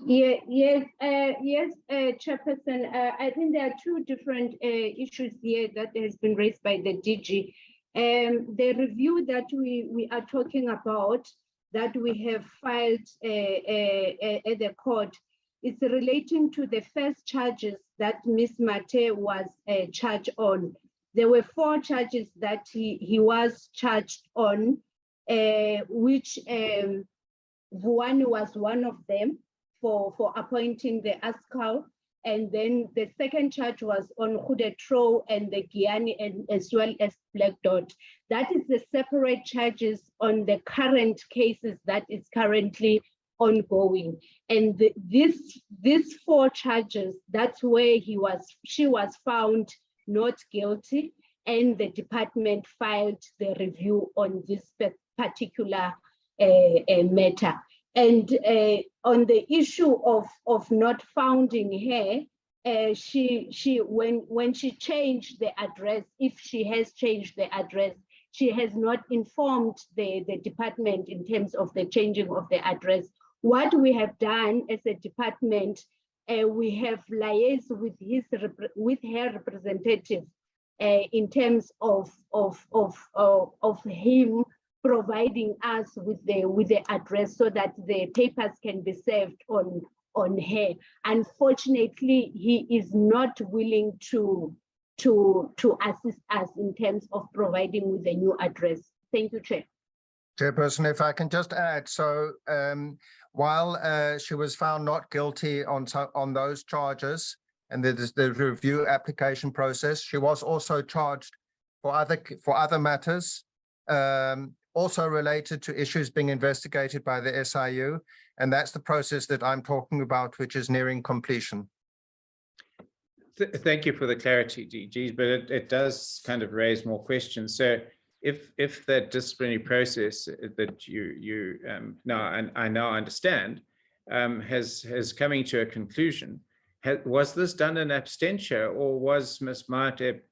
Yes, Chairperson. I think there are two different issues here that has been raised by the DG. The review that we are talking about, that we have filed at the court, is relating to the first charges that Ms. Mate was charged on. There were 4 charges that he was charged on, which one was one of them for appointing the ASCAL. And then the second charge was on Hudetro and the Guyani, and as well as Black Dot. That is the separate charges on the current cases that is currently ongoing. And these 4 charges, that's where she was found not guilty, and the department filed the review on this particular matter. And on the issue of not founding her, when she changed the address, if she has changed the address, she has not informed the department in terms of the changing of the address. What we have done as a department, we have liaised with her representative in terms of him providing us with the address so that the papers can be served on her. Unfortunately, he is not willing to assist us in terms of providing with the new address. Thank you, Chair. Chairperson, if I can just add, so while she was found not guilty on those charges and the review application process, she was also charged for other matters, also related to issues being investigated by the SIU, and that's the process that I'm talking about, which is nearing completion. Thank you for the clarity, DG, but it does kind of raise more questions. So if that disciplinary process that you I now understand has coming to a conclusion, was this done in absentia, or was Ms. Mate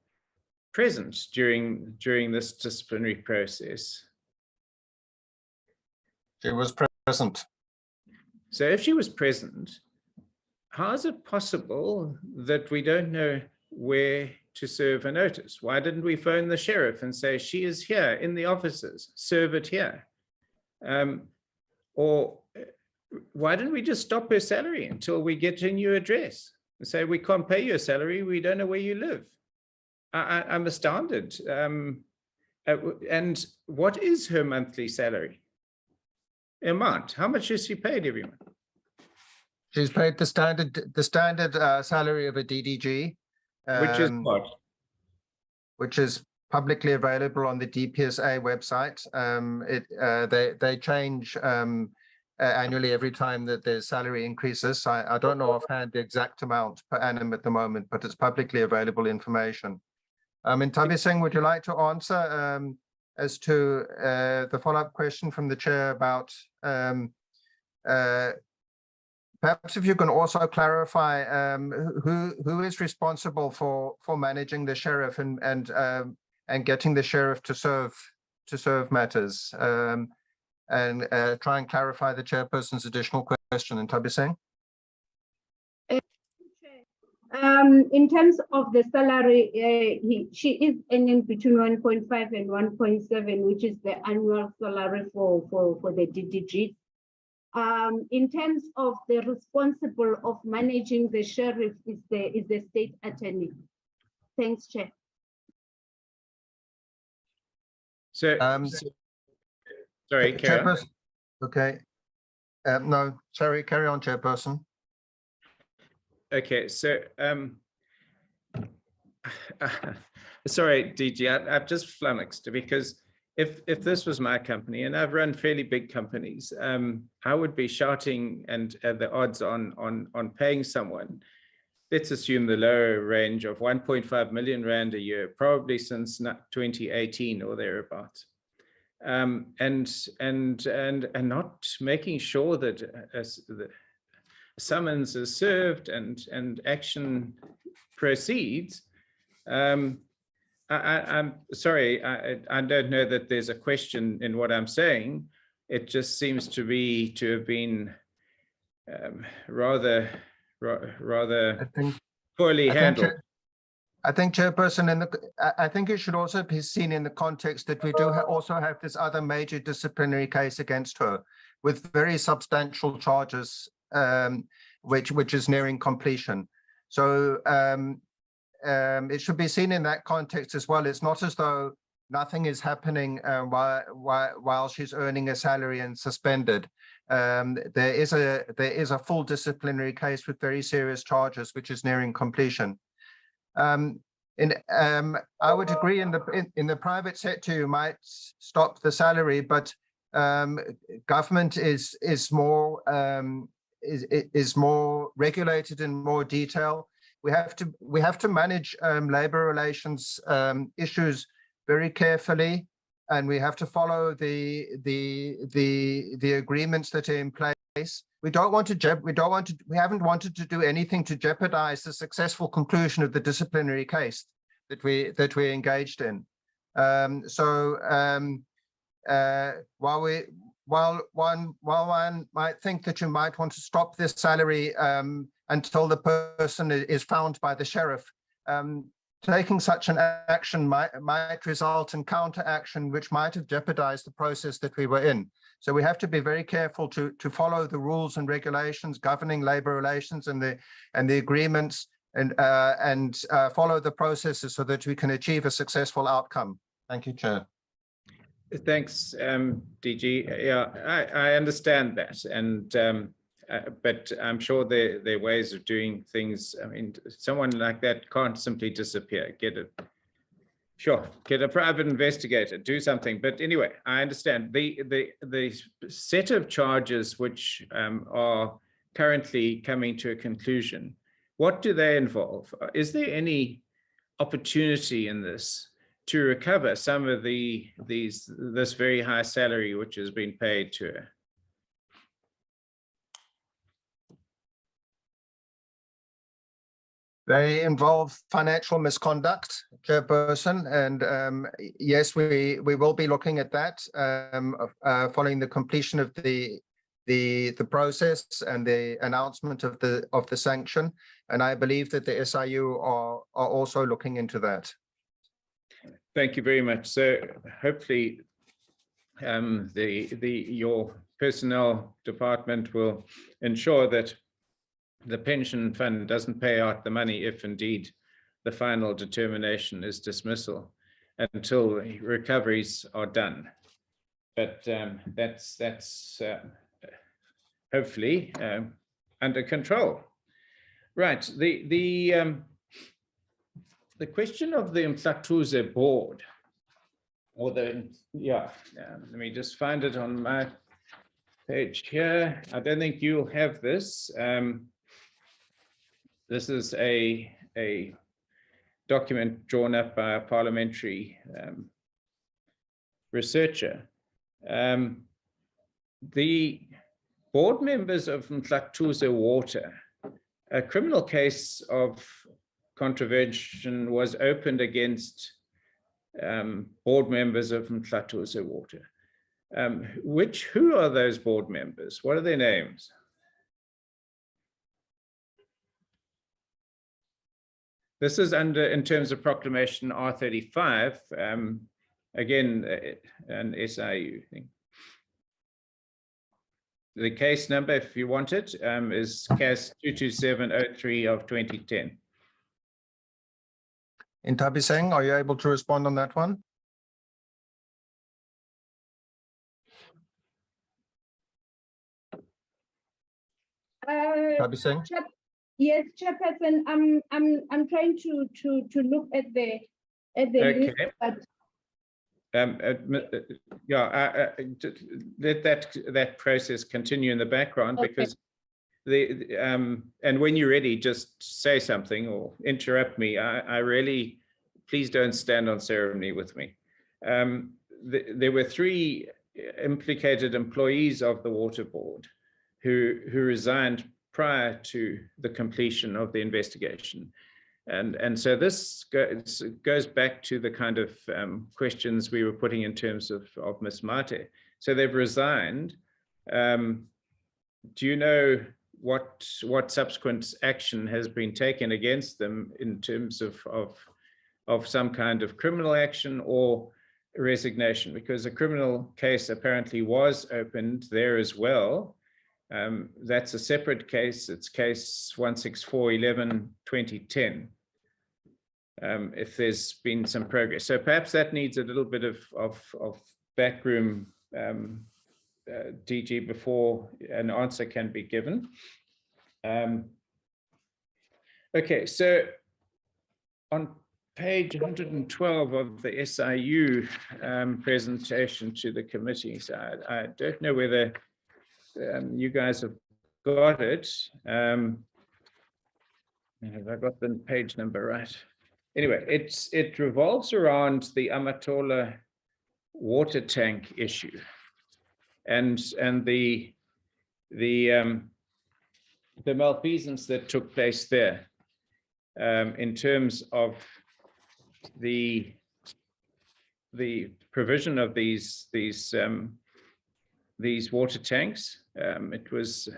present during this disciplinary process? She was present. So if she was present, how is it possible that we don't know where to serve a notice? Why didn't we phone the sheriff and say, she is here in the offices, serve it here? Or why didn't we just stop her salary until we get a new address and say, we can't pay your salary, we don't know where you live? I'm astounded. And what is her monthly salary amount? How much is she paid every month? She's paid the standard salary of a DDG, Which is what? which is publicly available on the DPSA website. They change annually every time that there's salary increases. I don't know offhand the exact amount per annum at the moment, but it's publicly available information. Ntabiseng, would you like to answer as to the follow-up question from the chair about perhaps if you can also clarify who is responsible for managing the sheriff and getting the sheriff to serve matters, and try and clarify the chairperson's additional question. Ntabiseng? In terms of the salary, she is earning between 1.5 and 1.7, which is the annual salary for the DDG. In terms of the responsible of managing the sheriff is the state attorney. Thanks, Chair. So, sorry, carry on. Okay. No, sorry, carry on, Chairperson. Okay, so sorry, DG, I've just flummoxed because if this was my company, and I've run fairly big companies, I would be shouting and the odds on paying someone. Let's assume the lower range of 1.5 million rand a year, probably since 2018 or thereabouts, and not making sure that the summons is served and action proceeds. I'm sorry, I don't know that there's a question in what I'm saying. It just seems to have been rather poorly handled. I think, Chairperson, I think it should also be seen in the context that we do also have this other major disciplinary case against her with very substantial charges, which is nearing completion. So it should be seen in that context as well. It's not as though nothing is happening while she's earning a salary and suspended. There is a full disciplinary case with very serious charges, which is nearing completion. I would agree in the private sector you might stop the salary, but government is more regulated in more detail. We have to manage labor relations issues very carefully, and we have to follow the agreements that are in place. We haven't wanted to do anything to jeopardize the successful conclusion of the disciplinary case that we engaged in. While one might think that you might want to stop this salary until the person is found by the sheriff, taking such an action might result in counter action, which might have jeopardized the process that we were in. So we have to be very careful to follow the rules and regulations governing labor relations and the agreements, and follow the processes so that we can achieve a successful outcome. Thank you, Chair. Thanks, DG. Yeah, I understand that, and but I'm sure there are ways of doing things. I mean, someone like that can't simply disappear. Get a private investigator, do something. But anyway, I understand the set of charges which are currently coming to a conclusion. What do they involve? Is there any opportunity in this to recover some of this very high salary which has been paid to her? They involve financial misconduct, Chairperson, and yes, we will be looking at that following the completion of the process and the announcement of the sanction. And I believe that the SIU are also looking into that. Thank you very much. So hopefully your personnel department will ensure that the pension fund doesn't pay out the money if indeed the final determination is dismissal until the recoveries are done. But that's hopefully under control. Right. The question of the Mhlatuze board, or let me just find it on my page here. I don't think you'll have this. This is a document drawn up by a parliamentary researcher. The board members of Mhlatuze Water, a criminal case of contravention was opened against board members of Mhlatuze Water. Who are those board members? What are their names? This is in terms of Proclamation R35, again, an SIU thing. The case number, if you want it, is CAS 22703 of 2010. Intabiseng, are you able to respond on that one? Intabiseng? Yes, Chairperson. I'm trying to look at the Okay. list, but Let that process continue in the background, Okay. because and when you're ready, just say something or interrupt me. I really, please don't stand on ceremony with me. There were 3 implicated employees of the Water Board who resigned prior to the completion of the investigation. And so this goes back to the kind of questions we were putting in terms of Ms. Mate. So they've resigned. Do you know what subsequent action has been taken against them in terms of some kind of criminal action or resignation? Because a criminal case apparently was opened there as well. That's a separate case. It's case 16411/2010. If there's been some progress. So perhaps that needs a little bit of backroom, DG, before an answer can be given. Okay, so on page 112 of the SIU presentation to the committee, so I don't know whether you guys have got it. Have I got the page number right? Anyway, it revolves around the Amatola water tank issue, and the malfeasance that took place there, in terms of the provision of these water tanks. It was,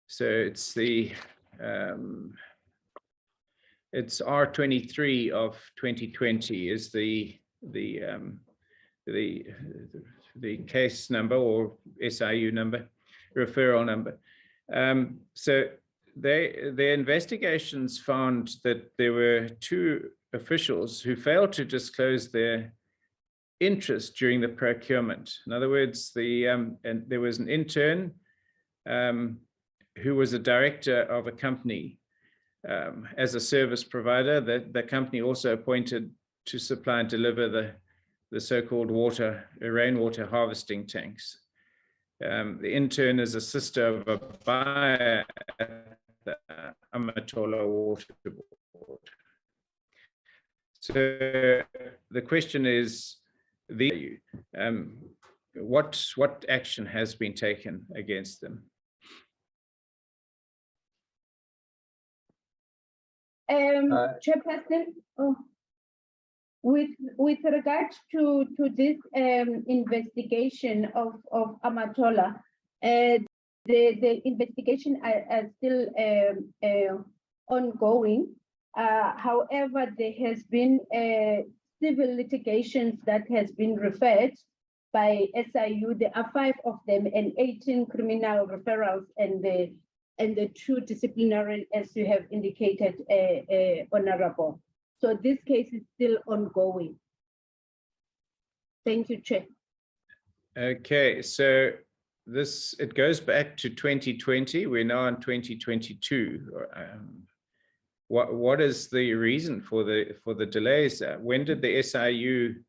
so it's the it's R23 of 2020 is the case number or SIU number, referral number. So the investigations found that there were 2 officials who failed to disclose their interest during the procurement. In other words, and there was an intern who was a director of a company as a service provider that the company also appointed to supply and deliver the so-called rainwater harvesting tanks. The intern is a sister of a buyer at the Amatola Water Board. So the question is, what action has been taken against them? Chairperson, with regard to this investigation of Amatola, the investigation are still ongoing. However, there has been civil litigations that has been referred by SIU. There are 5 of them and 18 criminal referrals and the 2 disciplinary, as you have indicated, Honorable. So this case is still ongoing. Thank you, Chair. Okay, so it goes back to 2020. We're now in 2022. What is the reason for the delays? When did the SIU?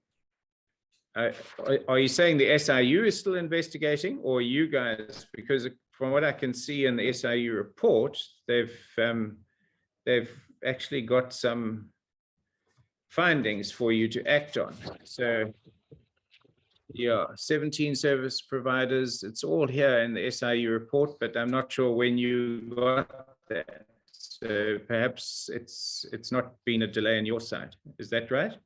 Are you saying the SIU is still investigating, or you guys? Because from what I can see in the SIU report, they've actually got some findings for you to act on. So yeah, 17 service providers. It's all here in the SIU report, but I'm not sure when you got that. So perhaps it's not been a delay on your side. Is that right?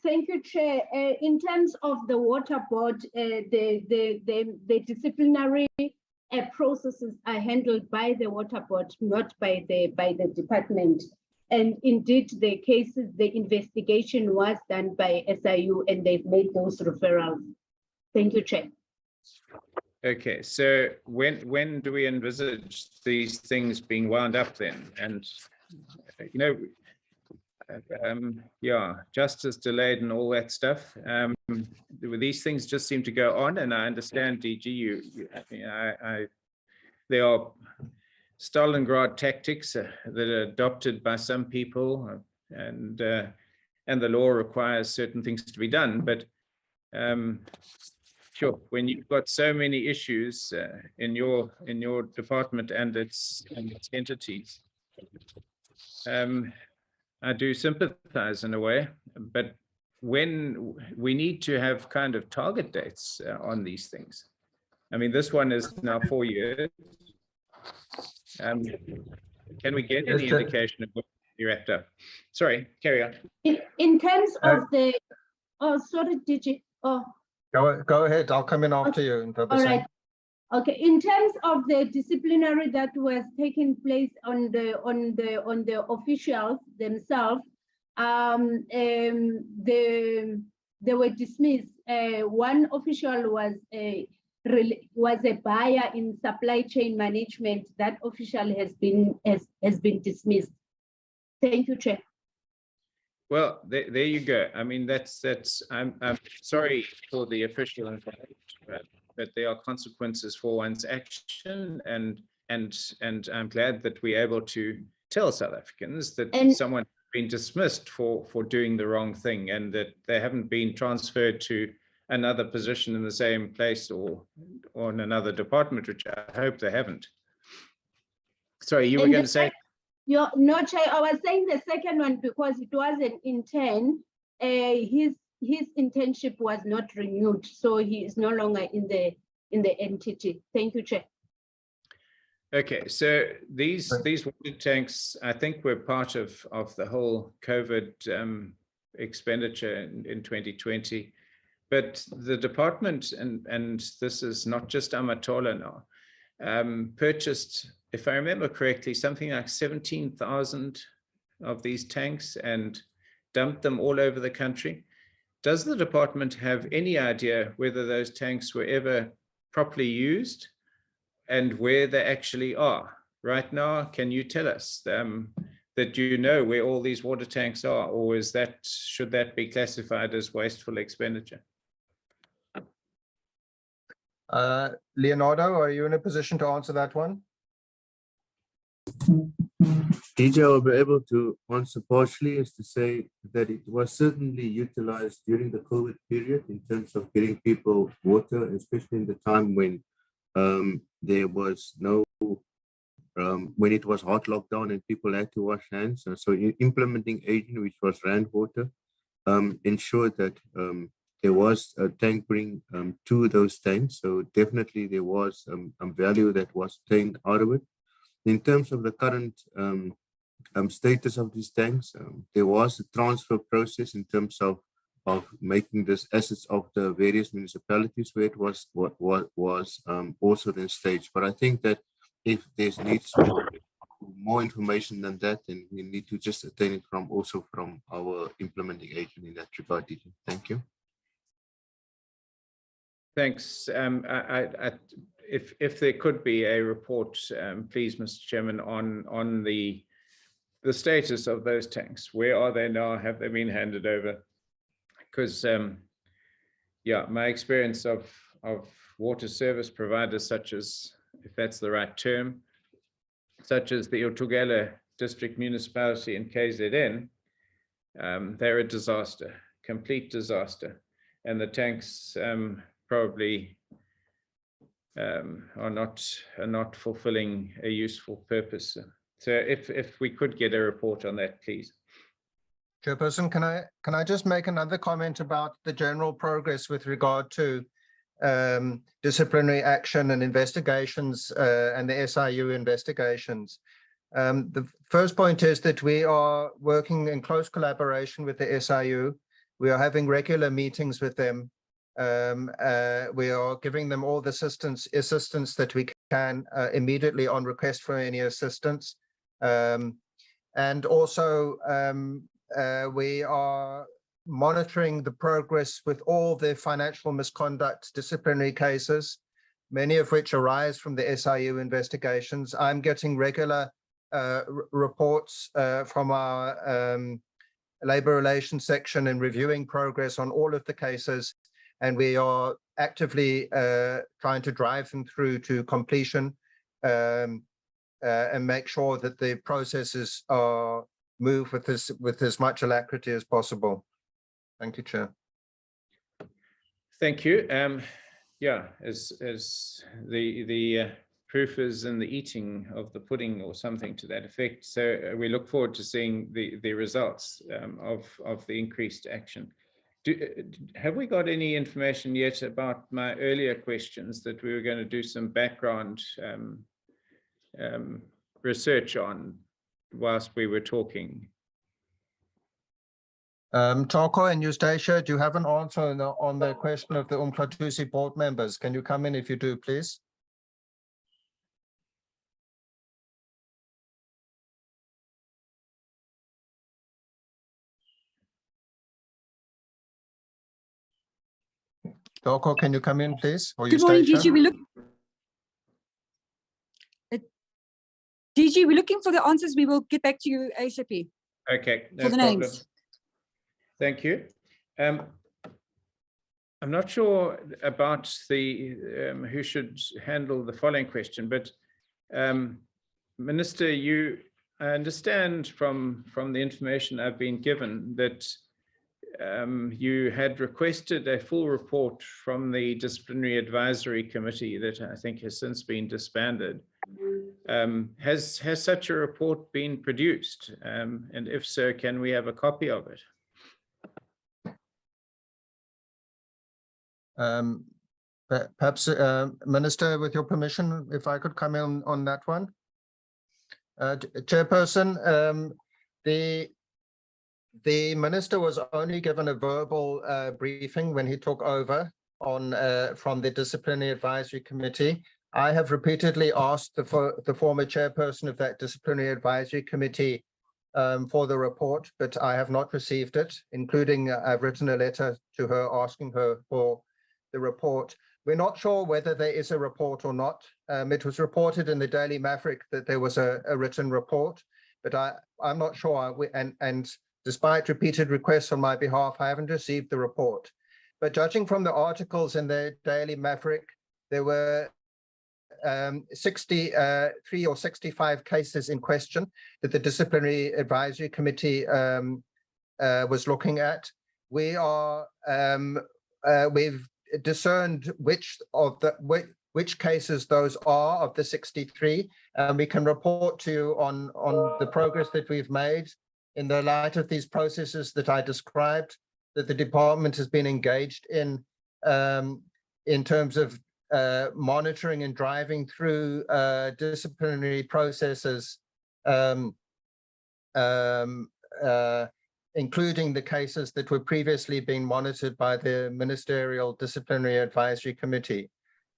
Thank you, Chair. In terms of the Water Board, the disciplinary processes are handled by the Water Board, not by the department. And indeed, the investigation was done by SIU, and they've made those referrals. Thank you, Chair. Okay, so when do we envisage these things being wound up then? And you know, yeah, justice delayed and all that stuff. These things just seem to go on, and I understand, DG, there are Stalingrad tactics that are adopted by some people, and the law requires certain things to be done. But sure, when you've got so many issues in your department and its entities, I do sympathize in a way, but when we need to have kind of target dates on these things. I mean, this one is now 4 years. Can we get any indication of what you wrapped up? Sorry, carry on. In terms of the, oh, sorry, Digi. Oh, Go ahead. I'll come in after you. all right. Okay. In terms of the disciplinary that was taking place on the officials themselves, they were dismissed. One official was a buyer in supply chain management. That official has been dismissed. Thank you, Chair. Well, there you go. I mean, I'm sorry for the official involved, but there are consequences for one's action, and I'm glad that we're able to tell South Africans that someone has been dismissed for doing the wrong thing, and that they haven't been transferred to another position in the same place or in another department, which I hope they haven't. Sorry, you were going to say? No, Chair, I was saying the second one because it was an intern. His internship was not renewed, so he is no longer in the entity. Thank you, Chair. Okay, so these water tanks, I think, were part of the whole COVID expenditure in 2020. But the department, and this is not just Amatola now, purchased, if I remember correctly, something like 17,000 of these tanks and dumped them all over the country. Does the department have any idea whether those tanks were ever properly used and where they actually are right now? Can you tell us that you know where all these water tanks are, or should that be classified as wasteful expenditure? Leonardo, are you in a position to answer that one? DJ will be able to answer partially, is to say that it was certainly utilized during the COVID period in terms of getting people water, especially in the time when there was no, when it was hot lockdown and people had to wash hands. So implementing agent, which was Rand Water, ensured that there was a tankering to those tanks. So definitely there was value that was obtained out of it. In terms of the current status of these tanks, there was a transfer process in terms of making this assets of the various municipalities where it was also then staged. But I think that if there's needs for more information than that, then we need to just obtain it from our implementing agent in that regard. Thank you. Thanks. If there could be a report, please, Mr. Chairman, on the status of those tanks. Where are they now? Have they been handed over? Because yeah, my experience of water service providers, such as, if that's the right term, such as the Utugela District Municipality in KZN, they're a disaster, complete disaster, and the tanks probably are not fulfilling a useful purpose. So if we could get a report on that, please. Chairperson, can I just make another comment about the general progress with regard to disciplinary action and investigations and the SIU investigations? The first point is that we are working in close collaboration with the SIU. We are having regular meetings with them. We are giving them all the assistance that we can immediately on request for any assistance. And also we are monitoring the progress with all the financial misconduct disciplinary cases, many of which arise from the SIU investigations. I'm getting regular reports from our labor relations section and reviewing progress on all of the cases. And we are actively trying to drive them through to completion and make sure that the processes are move with as much alacrity as possible. Thank you, Chair. Thank you. Yeah, as the proof is in the eating of the pudding or something to that effect. So we look forward to seeing the results of the increased action. Have we got any information yet about my earlier questions that we were going to do some background research on whilst we were talking? Toko and Eustacia, do you have an answer on the question of the Umhlatusi board members? Can you come in if you do, please? Toko, can you come in, please? Or Good morning, Eustacia? DG, we're looking for the answers. We will get back to you ASAP. Okay, no For the problem. names. Thank you. I'm not sure about the who should handle the following question, but Minister, I understand from the information I've been given that you had requested a full report from the Disciplinary Advisory Committee that I think has since been disbanded. Has such a report been produced? And if so, can we have a copy of it? Perhaps, Minister, with your permission, if I could come in on that one. Chairperson, the Minister was only given a verbal briefing when he took over from the Disciplinary Advisory Committee. I have repeatedly asked the former chairperson of that Disciplinary Advisory Committee for the report, but I have not received it, including I've written a letter to her asking her for the report. We're not sure whether there is a report or not. It was reported in the Daily Maverick that there was a written report, but I'm not sure. And despite repeated requests on my behalf, I haven't received the report. But judging from the articles in the Daily Maverick, there were 63 or 65 cases in question that the Disciplinary Advisory Committee was looking at. We've discerned which cases those are of the 63, and we can report to you on the progress that we've made in the light of these processes that I described, that the department has been engaged in terms of monitoring and driving through disciplinary processes, including the cases that were previously being monitored by the Ministerial Disciplinary Advisory Committee.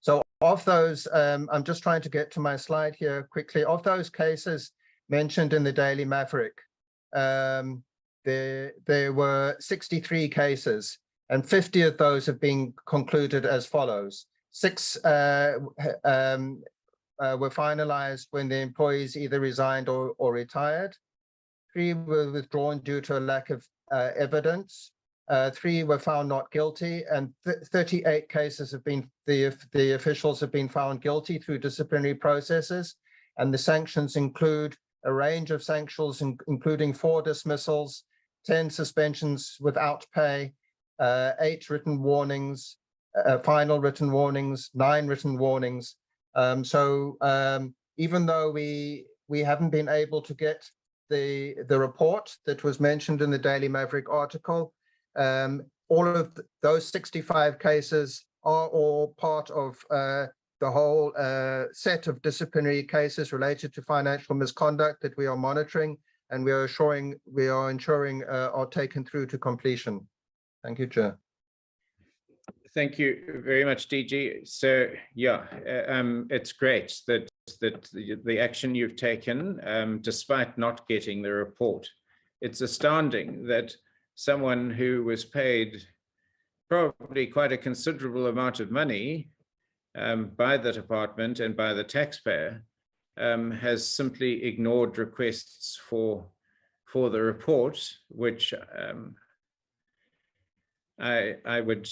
So of those, I'm just trying to get to my slide here quickly. Of those cases mentioned in the Daily Maverick, there were 63 cases, and 50 of those have been concluded as follows. 6 were finalized when the employees either resigned or retired. 3 were withdrawn due to a lack of evidence. 3 were found not guilty, and 38 cases have been, the officials have been found guilty through disciplinary processes, and the sanctions include a range of sanctions, including 4 dismissals, 10 suspensions without pay, 8 written warnings, final written warnings, 9 written warnings. Even though we haven't been able to get the report that was mentioned in the Daily Maverick article, all of those 65 cases are all part of the whole set of disciplinary cases related to financial misconduct that we are monitoring, and we are ensuring are taken through to completion. Thank you, Chair. Thank you very much, DG. So yeah, it's great that the action you've taken, despite not getting the report. It's astounding that someone who was paid probably quite a considerable amount of money by the department and by the taxpayer has simply ignored requests for the report, which I would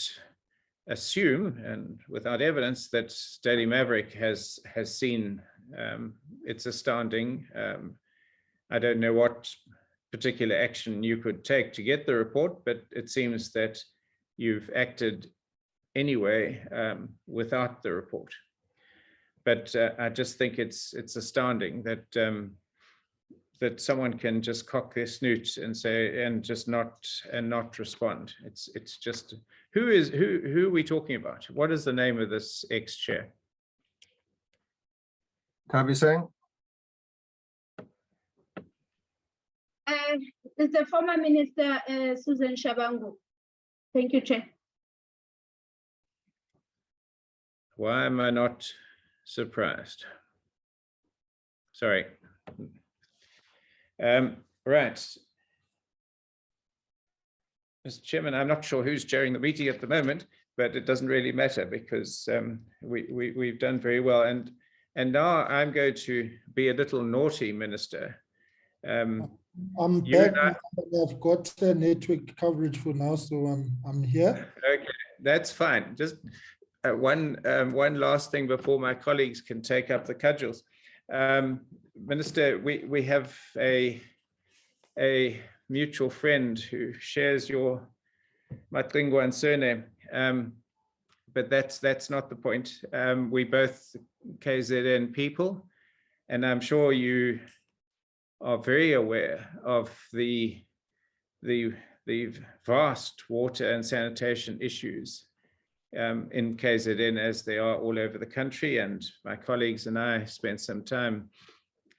assume, and without evidence, that Daily Maverick has seen. It's astounding. I don't know what particular action you could take to get the report, but it seems that you've acted anyway without the report. But I just think it's astounding that that someone can just cock their snoot and say and just not respond. It's just who are we talking about? What is the name of this ex-chair? Kabi Singh? It's the former Minister Susan Shabangu. Thank you, Chair. Why am I not surprised? Sorry. Right. Mr. Chairman, I'm not sure who's chairing the meeting at the moment, but it doesn't really matter because we've done very well. And now I'm going to be a little naughty, Minister. I'm back. I've got network coverage for now, so I'm here. Okay, that's fine. Just one last thing before my colleagues can take up the cudgels. Minister, we have a mutual friend who shares your Matlingwan surname, but that's not the point. We both KZN people, and I'm sure you are very aware of the vast water and sanitation issues in KZN as they are all over the country. And my colleagues and I spent some time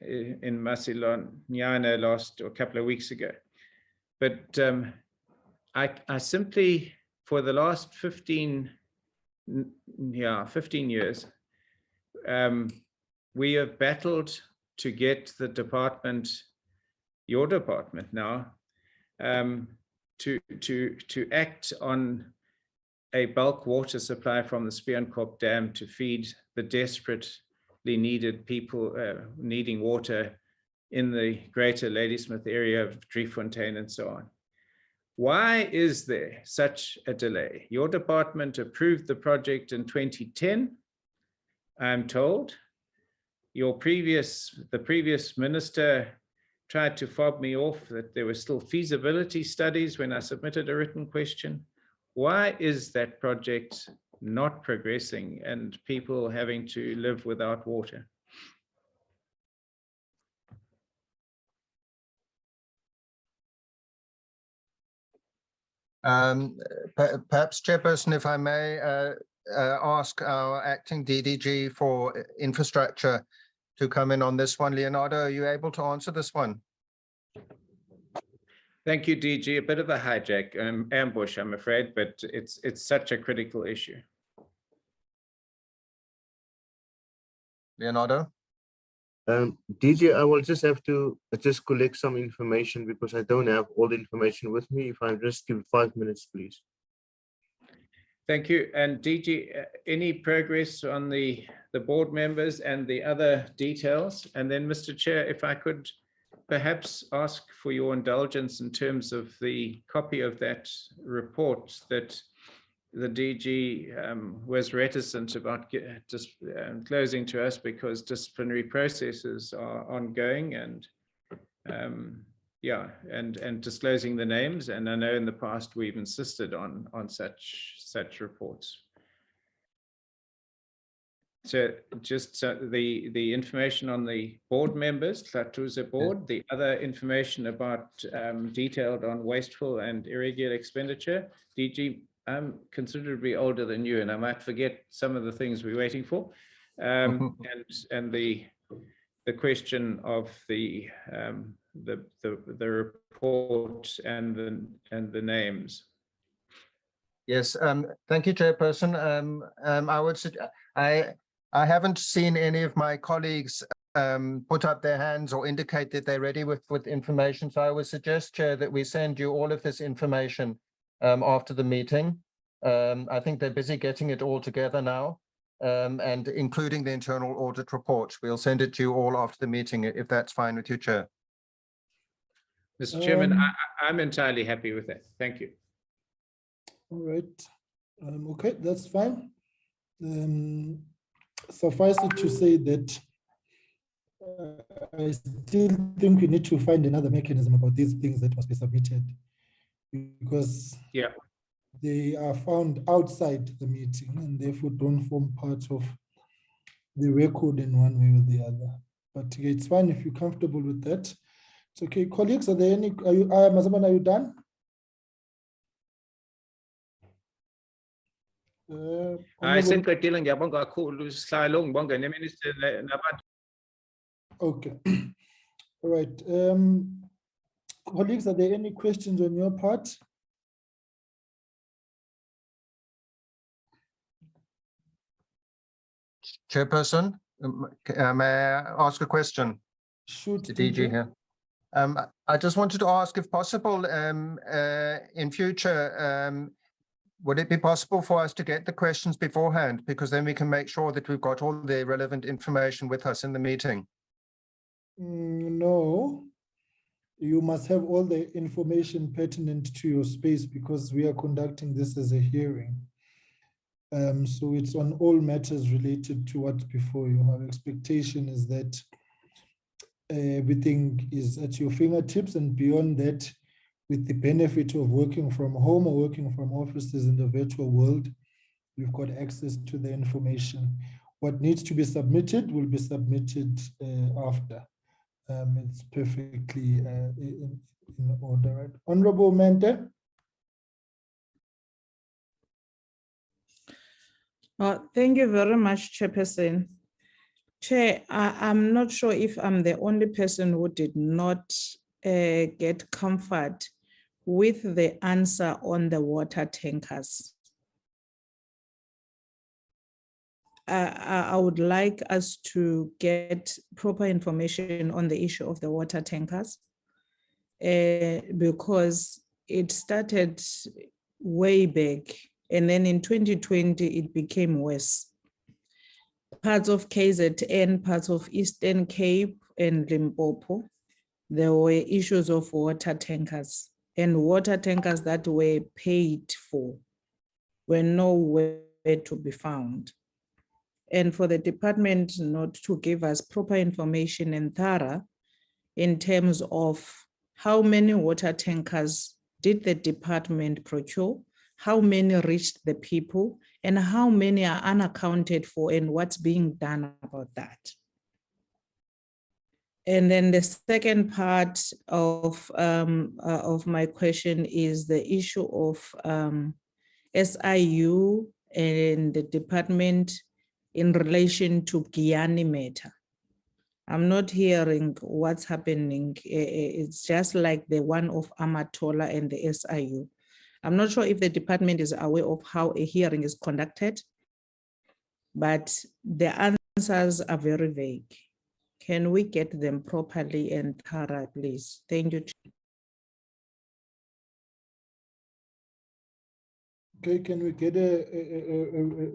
in Masilonyana a couple of weeks ago. But I simply, for the last 15 years, we have battled to get the department, your department now, to act on a bulk water supply from the Spiernkop Dam to feed the desperately needed people needing water in the greater Ladysmith area of Driefontein and so on. Why is there such a delay? Your department approved the project in 2010, I'm told. The previous minister tried to fob me off that there were still feasibility studies when I submitted a written question. Why is that project not progressing and people having to live without water? Perhaps, Chairperson, if I may ask our acting DDG for infrastructure to come in on this one. Leonardo, are you able to answer this one? Thank you, DG. A bit of a hijack, ambush, I'm afraid, but it's such a critical issue. Leonardo? DJ, I will just have to collect some information because I don't have all the information with me. If I just give 5 minutes, please. Thank you. And DG, any progress on the board members and the other details? And then, Mr. Chair, if I could perhaps ask for your indulgence in terms of the copy of that report that the DG was reticent about closing to us because disciplinary processes are ongoing and and disclosing the names. And I know in the past we've insisted on such reports. So just the information on the board members, Tlatuza board, the other information about detailed on wasteful and irregular expenditure. DG, I'm considerably older than you, and I might forget some of the things we're waiting for, and the question of the report and the names. Yes, thank you, Chairperson. I haven't seen any of my colleagues put up their hands or indicate that they're ready with information. So I would suggest, Chair, that we send you all of this information after the meeting. I think they're busy getting it all together now, and including the internal audit report. We'll send it to you all after the meeting, if that's fine with you, Chair. Mr. Chairman, I'm entirely happy with that. Thank you. All right. Okay, that's fine. Suffice it to say that I still think we need to find another mechanism about these things that must be submitted, because they are found outside the meeting and therefore don't form part of the record in one way or the other. But it's fine if you're comfortable with that. It's okay. Colleagues, are there any, Mazaman, are you done? Okay. All right. Colleagues, are there any questions on your part? Chairperson, may I ask a question? Shoot, The DG here. I just wanted to ask, if possible, in future, would it be possible for us to get the questions beforehand? Because then we can make sure that we've got all the relevant information with us in the meeting. No, you must have all the information pertinent to your space, because we are conducting this as a hearing. So it's on all matters related to what's before you. Our expectation is that everything is at your fingertips, and beyond that, with the benefit of working from home or working from offices in the virtual world, you've got access to the information. What needs to be submitted will be submitted after. It's perfectly in order. Right? Honorable Mente. Thank you very much, Chairperson. Chair, I'm not sure if I'm the only person who did not get comfort with the answer on the water tankers. I would like us to get proper information on the issue of the water tankers, because it started way back, and then in 2020, it became worse. Parts of KZN, parts of Eastern Cape and Limpopo, there were issues of water tankers, and water tankers that were paid for were nowhere to be found. And for the department not to give us proper information and thorough in terms of how many water tankers did the department procure, how many reached the people, and how many are unaccounted for, and what's being done about that. And then the second part of my question is the issue of SIU and the department in relation to Guyani matter. I'm not hearing what's happening. It's just like the one of Amatola and the SIU. I'm not sure if the department is aware of how a hearing is conducted, but the answers are very vague. Can we get them properly and thorough, please? Thank you. Okay, can we get a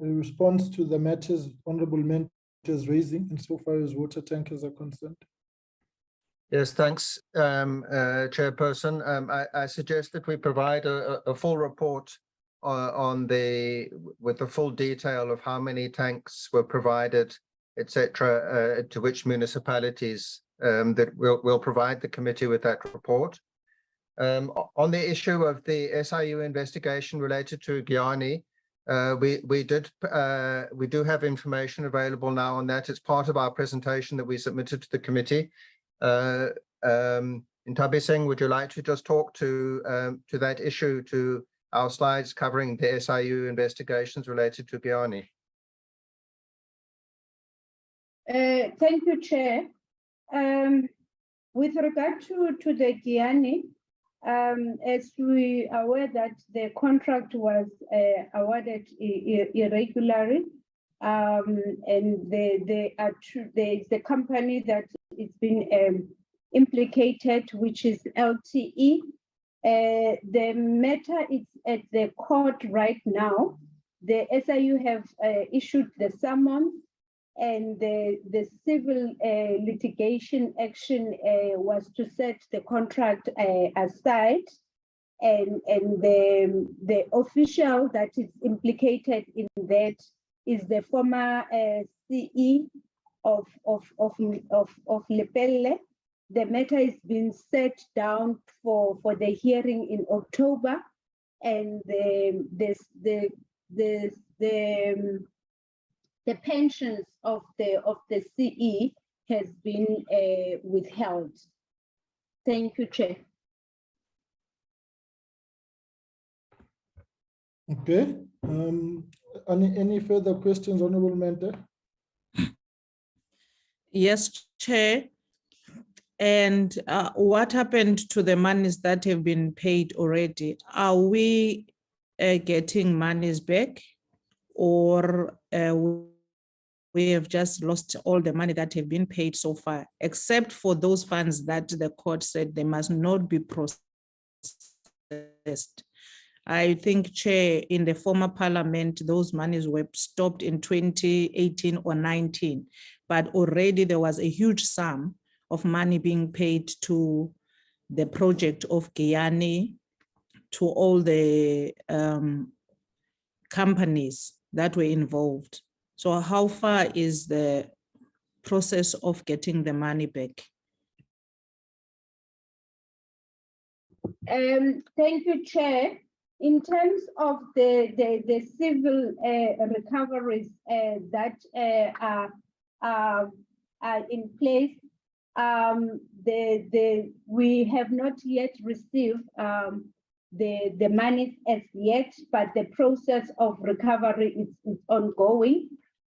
response to the matters Honorable Mente is raising insofar as water tankers are concerned? Yes, thanks, Chairperson. I suggest that we provide a full report with the full detail of how many tanks were provided, etc., to which municipalities, that we'll provide the committee with that report. On the issue of the SIU investigation related to Guyani, we do have information available now on that. It's part of our presentation that we submitted to the committee. Intabi Singh, would you like to just talk to that issue, to our slides covering the SIU investigations related to Guyani? Thank you, Chair. With regard to the Guyani, as we are aware that the contract was awarded irregularly, and there is the company that is been implicated, which is LTE. The matter is at the court right now. The SIU have issued the summons, and the civil litigation action was to set the contract aside, and the official that is implicated in that is the former CE Lepelle. The matter is being set down for the hearing in October, and the pensions of the CE has been withheld. Thank you, Chair. Okay. Any further questions, Honorable Mentor? Yes, Chair. And what happened to the monies that have been paid already? Are we getting monies back, or we have just lost all the money that have been paid so far, except for those funds that the court said they must not be processed? I think, Chair, in the former parliament, those monies were stopped in 2018 or 19, but already there was a huge sum of money being paid to the project of Guyane, to all the companies that were involved. So how far is the process of getting the money back? Thank you, Chair. In terms of the civil recoveries that are in place, we have not yet received the money as yet, but the process of recovery is ongoing.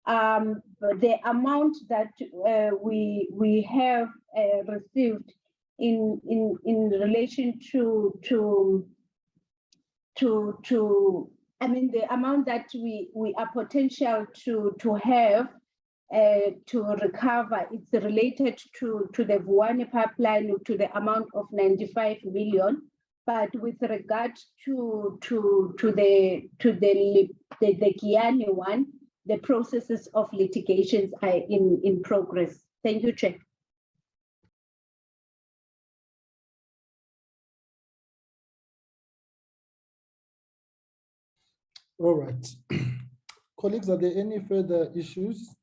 The amount that we have received in relation to I mean, the amount that we are potential to have to recover, it's related to the Vuane pipeline, to the amount of 95 million. But with regard to the Guyane one, the processes of litigations are in progress. Thank you, Chair. All right. Colleagues, are there any further issues?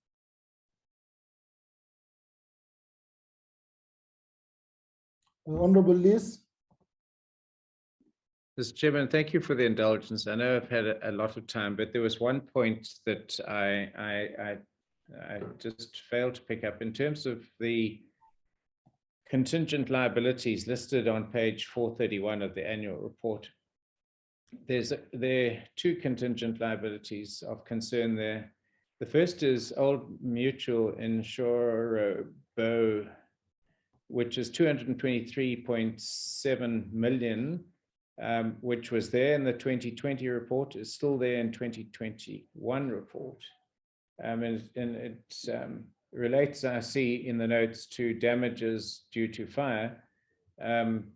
Honorable Liz. Mr. Chairman, thank you for the indulgence. I know I've had a lot of time, but there was one point that I just failed to pick up in terms of the contingent liabilities listed on page 431 of the annual report. There are two contingent liabilities of concern there. The first is Old Mutual Insurer Bow, which is 223.7 million, which was there in the 2020 report, is still there in 2021 report. And it relates, I see in the notes, to damages due to fire. And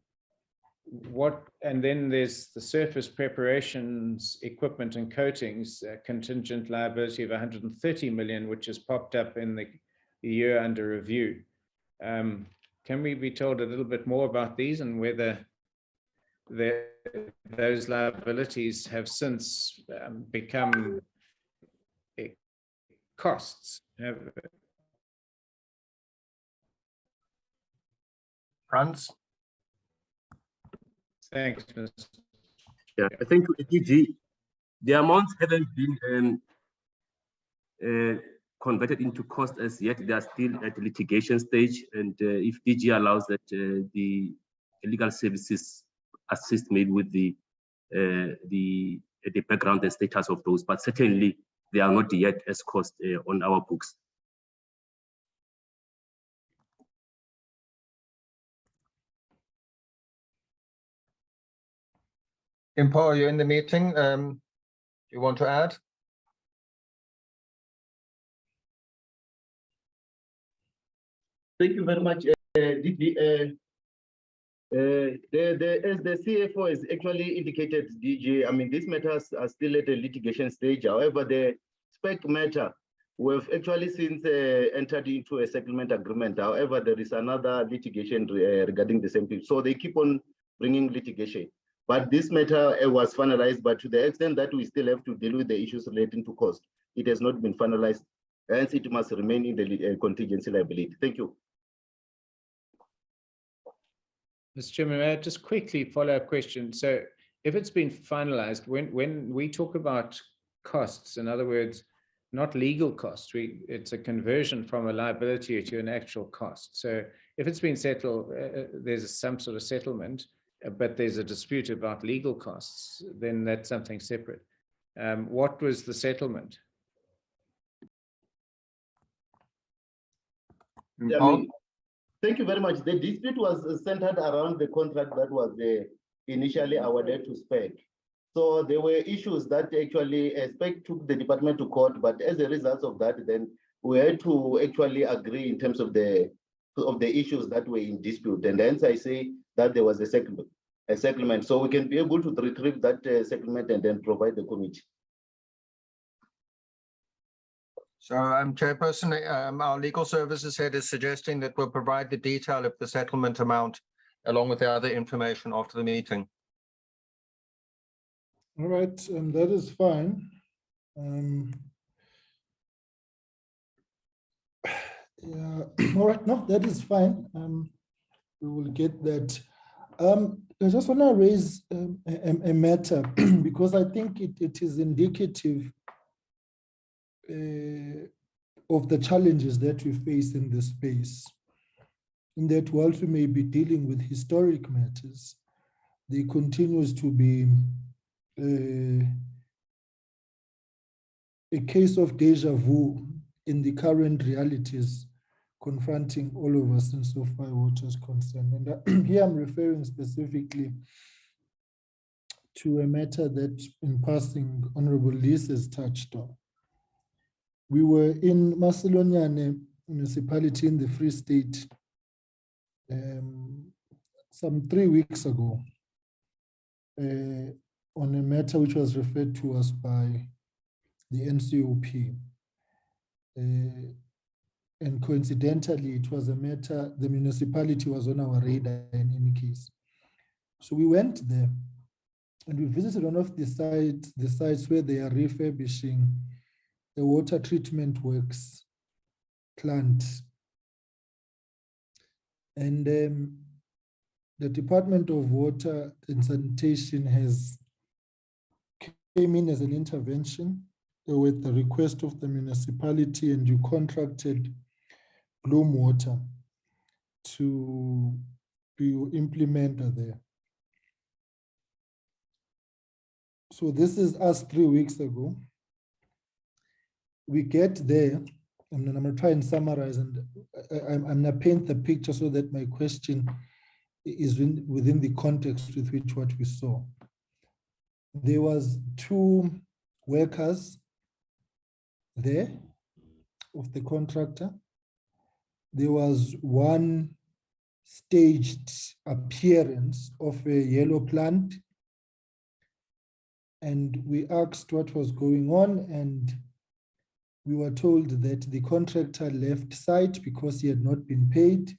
then there's the surface preparations, equipment and coatings, contingent liability of 130 million, which has popped up in the year under review. Can we be told a little bit more about these and whether those liabilities have since become costs? Franz? Thanks, Mr. Yeah, thank you, DG. The amounts haven't been converted into cost as yet. They are still at the litigation stage, and if DG allows that, the legal services assist me with the background and status of those, but certainly they are not yet as cost on our books. Impo, are you in the meeting? Do you want to add? Thank you very much, DG. As the CFO has actually indicated, DG, I mean, these matters are still at the litigation stage. However, the spec matter, we've actually since entered into a settlement agreement. However, there is another litigation regarding the same thing. So they keep on bringing litigation. But this matter was finalized, but to the extent that we still have to deal with the issues relating to cost, it has not been finalized. Hence, it must remain in the contingency liability. Thank you. Mr. Chairman, may I just quickly follow up question? So if it's been finalized, when we talk about costs, in other words, not legal costs, it's a conversion from a liability to an actual cost. So if it's been settled, there's some sort of settlement, but there's a dispute about legal costs, then that's something separate. What was the settlement? I mean, thank you very much. The dispute was centered around the contract that was initially awarded to SPEC. So there were issues that actually SPEC took the department to court, but as a result of that, then we had to actually agree in terms of the issues that were in dispute. And hence I say that there was a settlement. So we can be able to retrieve that settlement and then provide the committee. So, Chairperson, our legal services head is suggesting that we'll provide the detail of the settlement amount along with the other information after the meeting. All right, that is fine. Yeah, all right, no, that is fine. We will get that. I just want to raise a matter because I think it is indicative of the challenges that we face in this space. In that, whilst we may be dealing with historic matters, there continues to be a case of deja vu in the current realities confronting all of us insofar water is concerned. And here I'm referring specifically to a matter that in passing Honorable Lise has touched on. We were in Maceloniane municipality in the Free State some 3 weeks ago on a matter which was referred to us by the NCOP. And coincidentally, it was a matter, the municipality was on our radar in any case. So we went there and we visited one of the sites where they are refurbishing the water treatment works plant. And the Department of Water and Sanitation came in as an intervention with the request of the municipality, and you contracted Bloom Water to be your implementer there. So this is us 3 weeks ago. We get there, and then I'm going to try and summarize, and I'm going to paint the picture so that my question is within the context with which what we saw. There was 2 workers there of the contractor. There was 1 staged appearance of a yellow plant, and we asked what was going on, and we were told that the contractor left site because he had not been paid.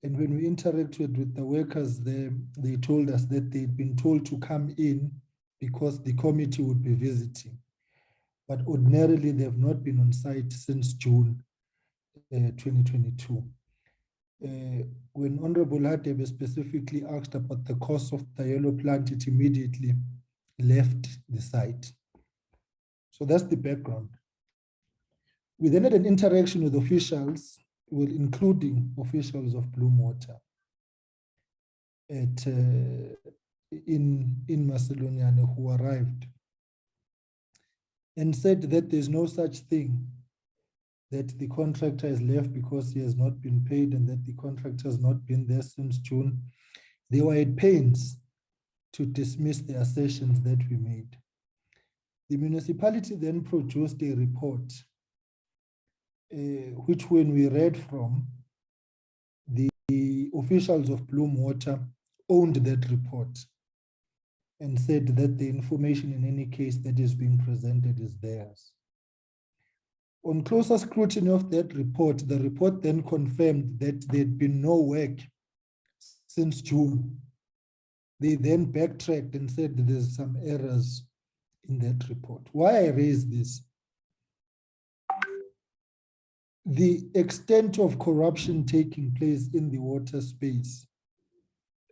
And when we interacted with the workers there, they told us that they'd been told to come in because the committee would be visiting. But ordinarily, they have not been on site since June 2022. When Honorable Hadebe specifically asked about the cost of the yellow plant, it immediately left the site. So that's the background. We then had an interaction with officials, including officials of Bloom Water in Maceloniane, who arrived and said that there's no such thing, that the contractor has left because he has not been paid and that the contractor has not been there since June. They were at pains to dismiss the assertions that we made. The municipality then produced a report which, when we read from, the officials of Bloom Water owned that report and said that the information in any case that is being presented is theirs. On closer scrutiny of that report, the report then confirmed that there had been no work since June. They then backtracked and said that there's some errors in that report. Why I raise this? the extent of corruption taking place in the water space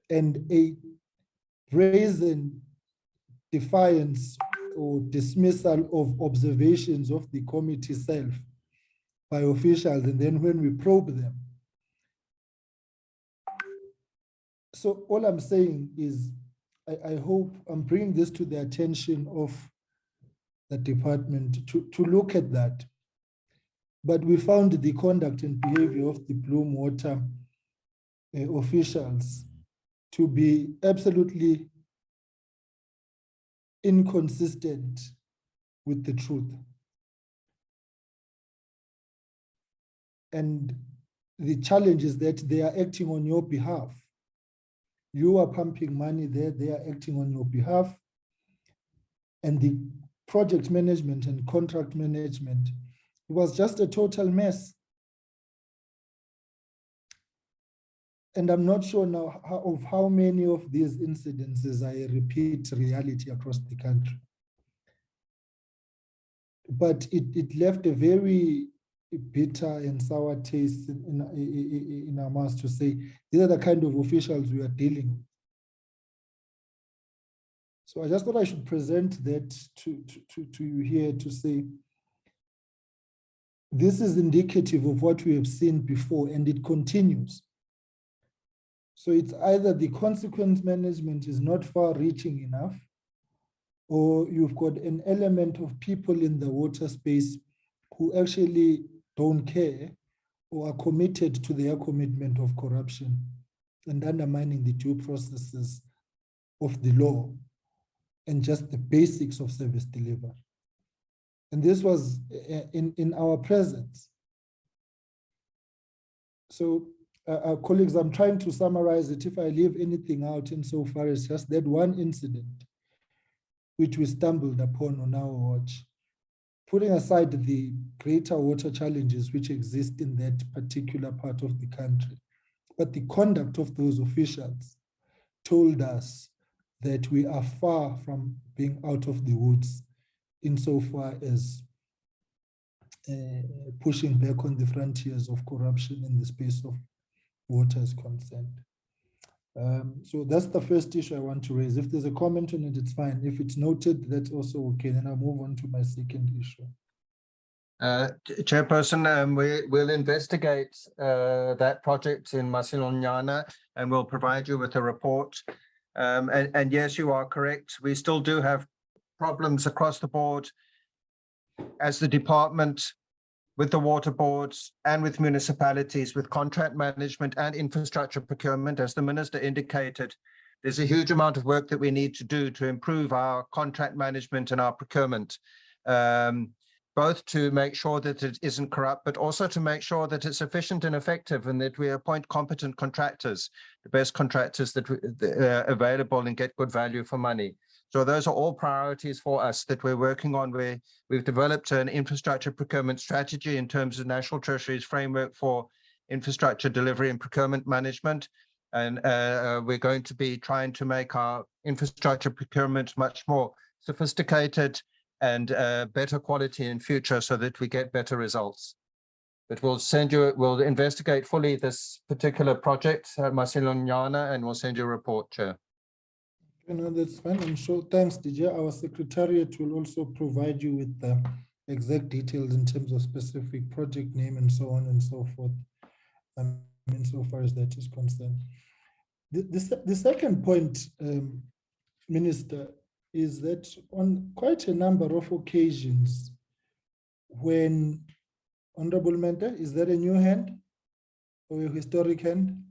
and a brazen defiance or dismissal of observations of the committee self by officials, and then when we probe them. So all I'm saying is, I hope I'm bringing this to the attention of the department to look at that. But we found the conduct and behavior of the Bloem Water officials to be absolutely inconsistent with the truth. And the challenge is that they are acting on your behalf. You are pumping money there, they are acting on your behalf. And the project management and contract management, it was just a total mess. And I'm not sure now of how many of these incidences are a repeat reality across the country. But it left a very bitter and sour taste in our mouths to say, these are the kind of officials we are dealing with. So I just thought I should present that to you here to say, this is indicative of what we have seen before, and it continues. So it's either the consequence management is not far-reaching enough, or you've got an element of people in the water space who actually don't care or are committed to their commitment of corruption and undermining the due processes of the law and just the basics of service delivery. And this was in our presence. So colleagues, I'm trying to summarize it. If I leave anything out insofar as just that one incident, which we stumbled upon on our watch, putting aside the greater water challenges which exist in that particular part of the country, but the conduct of those officials told us that we are far from being out of the woods insofar as pushing back on the frontiers of corruption in the space of water is concerned. So that's the first issue I want to raise. If there's a comment on it, it's fine. If it's noted, that's also okay. Then I'll move on to my second issue. Chairperson, we'll investigate that project in Masilonyana, and we'll provide you with a report. And yes, you are correct. We still do have problems across the board as the department, with the water boards and with municipalities, with contract management and infrastructure procurement. As the minister indicated, there's a huge amount of work that we need to do to improve our contract management and our procurement, both to make sure that it isn't corrupt, but also to make sure that it's efficient and effective, and that we appoint competent contractors, the best contractors that are available, and get good value for money. So those are all priorities for us that we're working on. We've developed an infrastructure procurement strategy in terms of National Treasury's framework for infrastructure delivery and procurement management. And we're going to be trying to make our infrastructure procurement much more sophisticated and better quality in future, so that we get better results. But we'll investigate fully this particular project at Masilonyana, and we'll send you a report, Chair. No, that's fine. I'm sure. Thanks, DJ. Our secretariat will also provide you with the exact details in terms of specific project name and so on and so forth. So far as that is concerned. The second point, Minister, is that on quite a number of occasions, when Honorable Mentor, is that a new hand or a historic hand?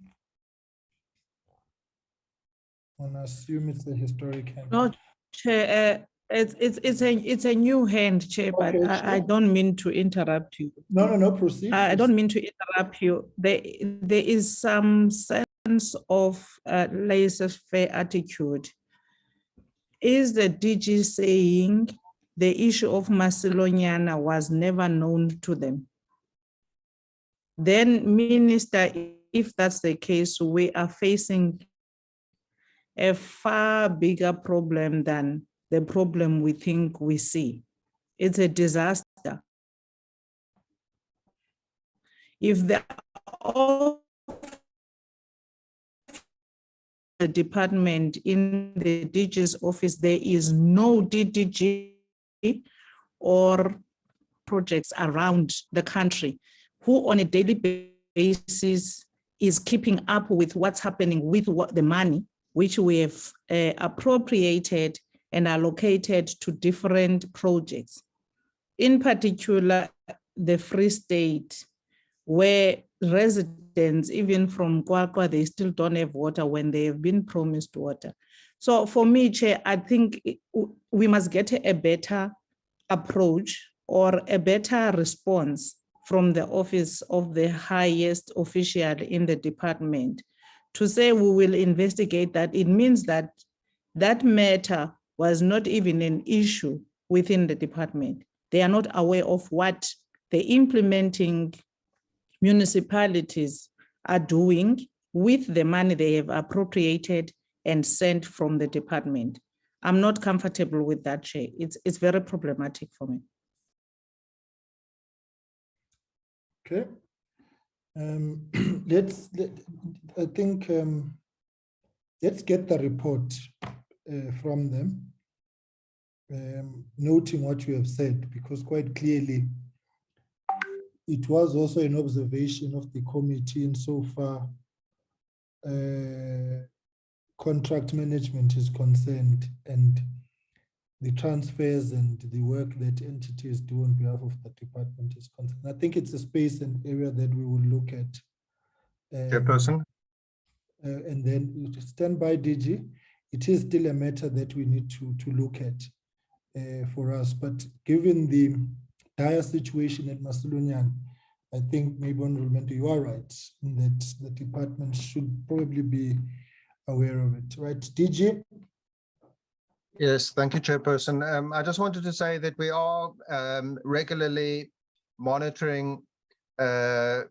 I assume it's a historic hand. No, Chair, it's a new hand, Chair, but Okay, I don't mean to interrupt you. No, proceed. I don't mean to interrupt you. There is some sense of laissez-faire attitude. Is the DG saying the issue of Masilonyana was never known to them? Then, Minister, if that's the case, we are facing a far bigger problem than the problem we think we see. It's a disaster. If the department in the DG's office, there is no DDG or projects around the country who on a daily basis is keeping up with what's happening with the money which we have appropriated and allocated to different projects. In particular, the Free State, where residents, even from Kwakwa, they still don't have water when they have been promised water. So for me, Chair, I think we must get a better approach or a better response from the office of the highest official in the department to say we will investigate that. It means that that matter was not even an issue within the department. They are not aware of what the implementing municipalities are doing with the money they have appropriated and sent from the department. I'm not comfortable with that, Chair. It's very problematic for me. Okay. Let's get the report from them, noting what you have said, because quite clearly it was also an observation of the committee insofar contract management is concerned and the transfers and the work that entities do on behalf of the department is concerned. I think it's a space and area that we will look at. Chairperson. And then stand by, DG. It is still a matter that we need to look at for us. But given the dire situation at Masilonian, I think maybe Honorable Mento, you are right in that the department should probably be aware of it. Right, DG? Yes, thank you, Chairperson. I just wanted to say that we are regularly monitoring the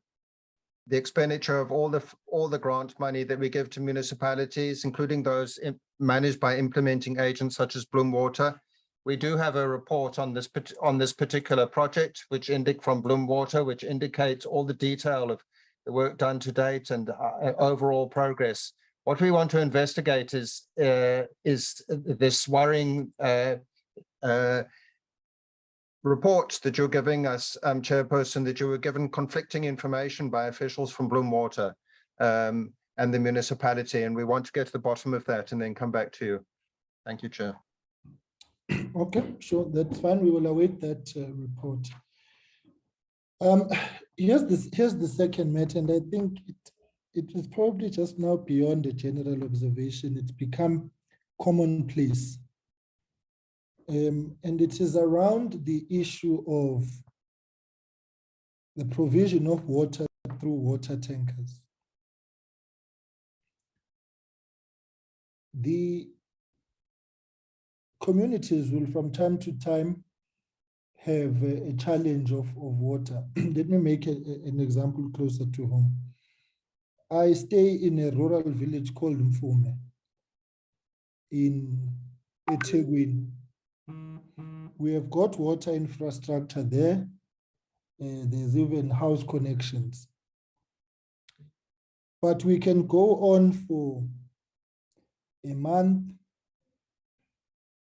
expenditure of all the grant money that we give to municipalities, including those managed by implementing agents such as Bloom Water. We do have a report on this particular project, which from Bloom Water, which indicates all the detail of the work done to date and overall progress. What we want to investigate is this worrying report that you're giving us, Chairperson, that you were given conflicting information by officials from Bloom Water and the municipality, and we want to get to the bottom of that and then come back to you. Thank you, Chair. Okay, sure, that's fine. We will await that report. Here's the second matter, and I think it is probably just now beyond a general observation. It's become commonplace. And it is around the issue of the provision of water through water tankers. The communities will from time to time have a challenge of water. Let me make an example closer to home. I stay in a rural village called Mfume in eThekwini. We have got water infrastructure there. There's even house connections. But we can go on for a month,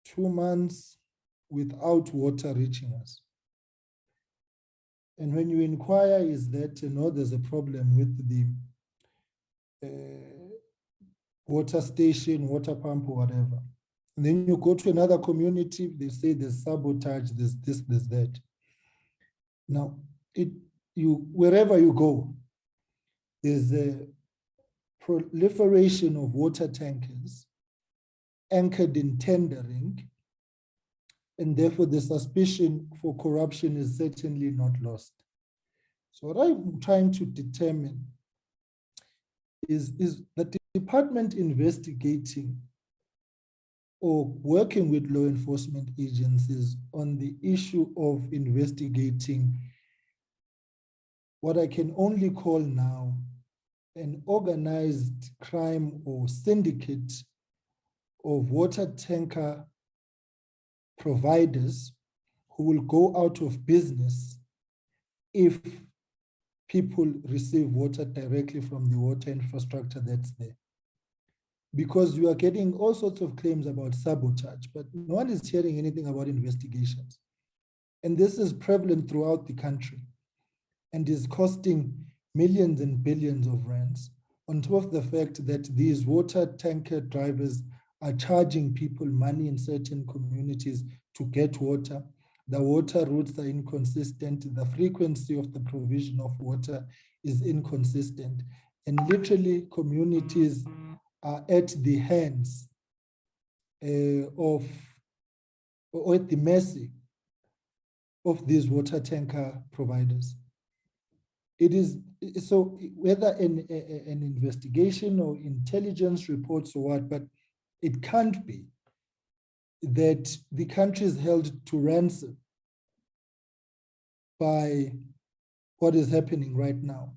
2 months without water reaching us. And when you inquire, is that, there's a problem with the water station, water pump, or whatever. And then you go to another community, they say there's sabotage, there's this, there's that. Now, wherever you go, there's a proliferation of water tankers anchored in tendering, and therefore the suspicion for corruption is certainly not lost. So what I'm trying to determine is that the department investigating or working with law enforcement agencies on the issue of investigating what I can only call now an organized crime or syndicate of water tanker providers who will go out of business if people receive water directly from the water infrastructure that's there. Because you are getting all sorts of claims about sabotage, but no one is hearing anything about investigations. And this is prevalent throughout the country and is costing millions and billions of rands, on top of the fact that these water tanker drivers are charging people money in certain communities to get water. The water routes are inconsistent. The frequency of the provision of water is inconsistent. And literally communities are at the hands or at the mercy of these water tanker providers. It is so whether an investigation or intelligence reports or what, but it can't be that the country is held to ransom by what is happening right now,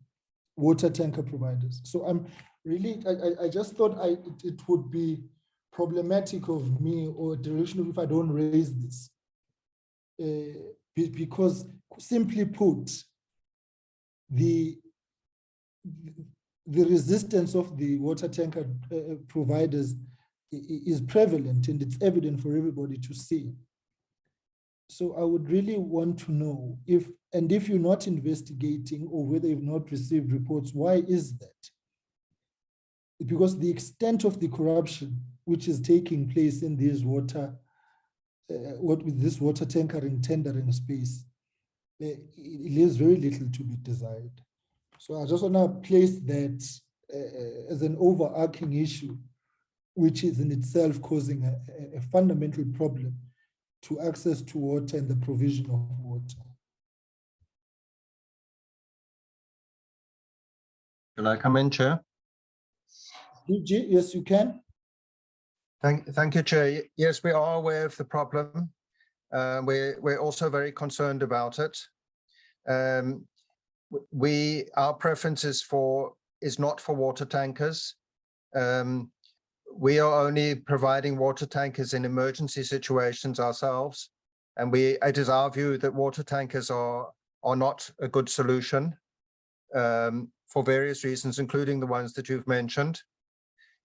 water tanker providers. So I'm really, I just thought it would be problematic of me or directional if I don't raise this. Because simply put, the resistance of the water tanker providers is prevalent and it's evident for everybody to see. So I would really want to know if you're not investigating or whether you've not received reports, why is that? Because the extent of the corruption which is taking place in these water tankering tendering space, it leaves very little to be desired. So I just want to place that as an overarching issue, which is in itself causing a fundamental problem to access to water and the provision of water. Can I come in, Chair? DG, yes, you can. Thank you, Chair. Yes, we are aware of the problem. We're also very concerned about it. Our preference is not for water tankers. We are only providing water tankers in emergency situations ourselves, and it is our view that water tankers are not a good solution for various reasons, including the ones that you've mentioned.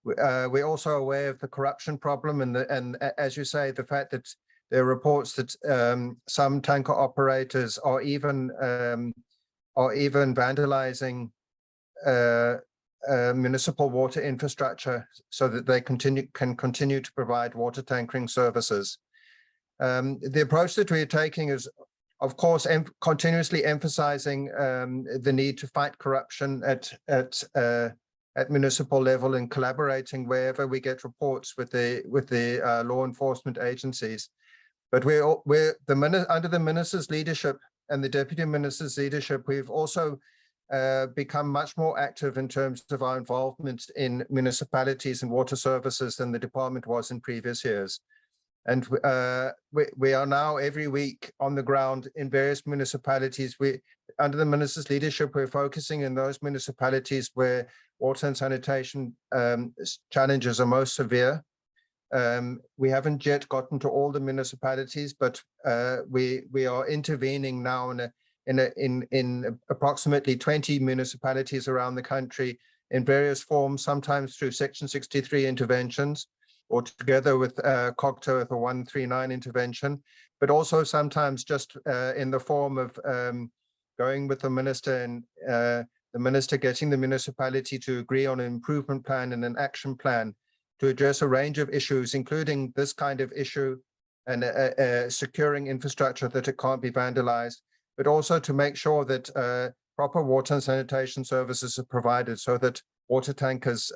We're also aware of the corruption problem, and as you say, the fact that there are reports that some tanker operators are even vandalizing municipal water infrastructure so that they can continue to provide water tankering services. The approach that we are taking is, of course, continuously emphasizing the need to fight corruption at municipal level and collaborating wherever we get reports with the law enforcement agencies. But under the minister's leadership and the deputy minister's leadership, we've also become much more active in terms of our involvement in municipalities and water services than the department was in previous years. And we are now every week on the ground in various municipalities. Under the minister's leadership, we're focusing in those municipalities where water and sanitation challenges are most severe. We haven't yet gotten to all the municipalities, but we are intervening now in approximately 20 municipalities around the country in various forms, sometimes through Section 63 interventions, or together with COGTA with a 139 intervention, but also sometimes just in the form of going with the minister and the minister getting the municipality to agree on an improvement plan and an action plan to address a range of issues, including this kind of issue and securing infrastructure that it can't be vandalized, but also to make sure that proper water and sanitation services are provided so that water tankers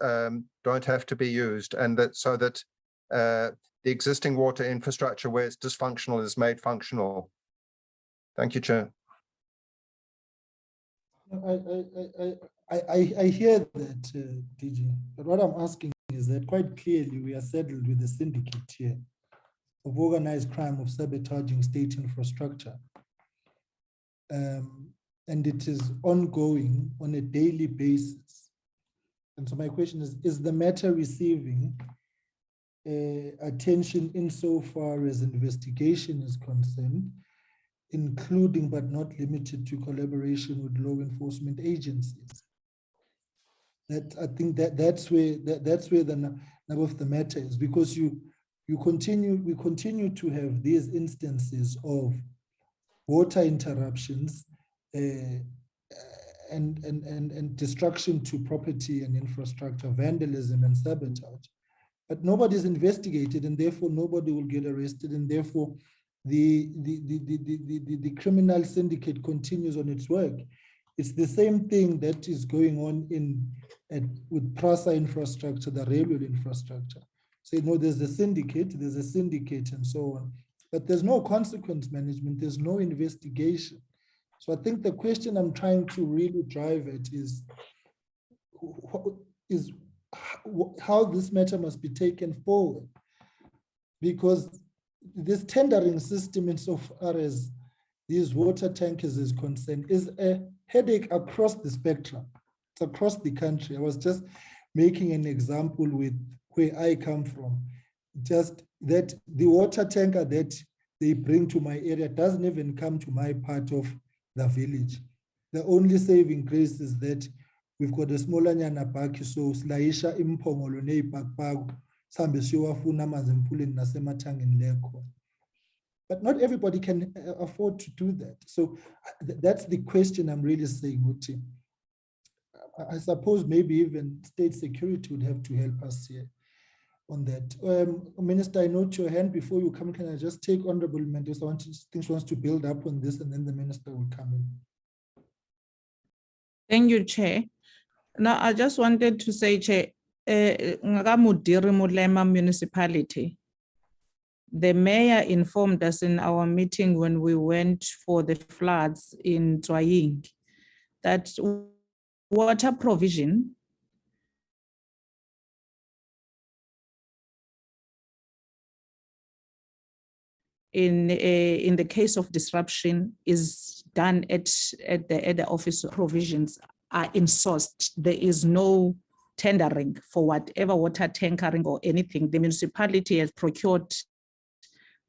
don't have to be used, and so that the existing water infrastructure where it's dysfunctional is made functional. Thank you, Chair. I hear that, DG, but what I'm asking is that quite clearly we are saddled with a syndicate here of organized crime of sabotaging state infrastructure. And it is ongoing on a daily basis. And so my question is the matter receiving attention insofar as investigation is concerned? including but not limited to collaboration with law enforcement agencies. That I think that's where the nub of the matter is, because we continue to have these instances of water interruptions and destruction to property and infrastructure, vandalism and sabotage. But nobody's investigated, and therefore nobody will get arrested, and therefore the criminal syndicate continues on its work. It's the same thing that is going on with PRASA infrastructure, the railway infrastructure. Say, no, there's a syndicate, and so on. But there's no consequence management, there's no investigation. So I think the question I'm trying to really drive at is how this matter must be taken forward. Because this tendering system, insofar as these water tankers is concerned, is a headache across the spectrum. It's across the country. I was just making an example with where I come from. Just that the water tanker that they bring to my area doesn't even come to my part of the village. The only saving grace is that we've got a smaller nyana baki, so slaisha impongolo neipakpaku sambe siwafuna amanzi emfuleni nasemathangeni lekho. But not everybody can afford to do that. So that's the question I'm really saying, Uti. I suppose maybe even state security would have to help us here on that. Minister, I note your hand. Before you come, can I just take Honorable Mendes? I think she wants to build up on this, and then the minister will come in. Thank you, Chair. Now, I just wanted to say, Chair, Ngakamudiri Mulema municipality, the mayor informed us in our meeting when we went for the floods in Tswaying that water provision in the case of disruption is done at the office. Provisions are insourced. There is no tendering for whatever water tankering or anything. The municipality has procured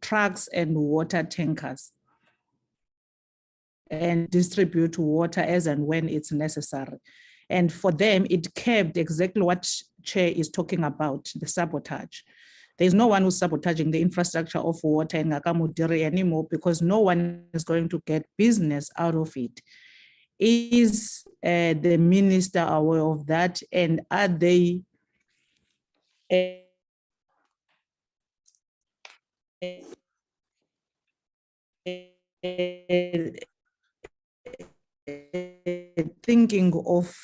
trucks and water tankers and distribute water as and when it's necessary. And for them, it kept exactly what Chair is talking about, the sabotage. There's no one who's sabotaging the infrastructure of water in Ngakamudiri anymore, because no one is going to get business out of it. Is the minister aware of that? And are they thinking of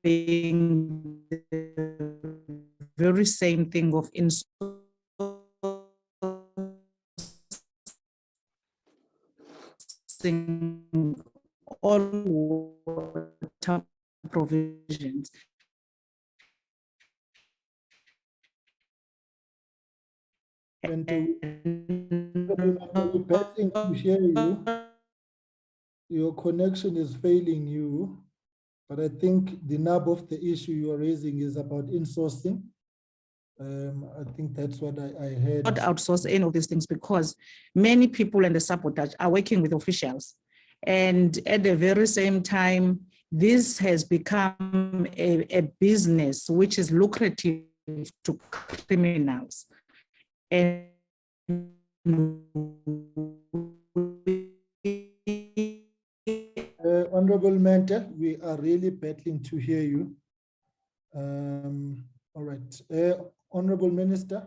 being the very same thing of insourcing all water provisions? And we're begging to hear you. Your connection is failing you, but I think the nub of the issue you are raising is about insourcing. I think that's what I heard. Not outsource any of these things, because many people in the sabotage are working with officials. And at the very same time, this has become a business which is lucrative to criminals. And Honorable Mentor, we are really battling to hear you. All right. Honorable Minister.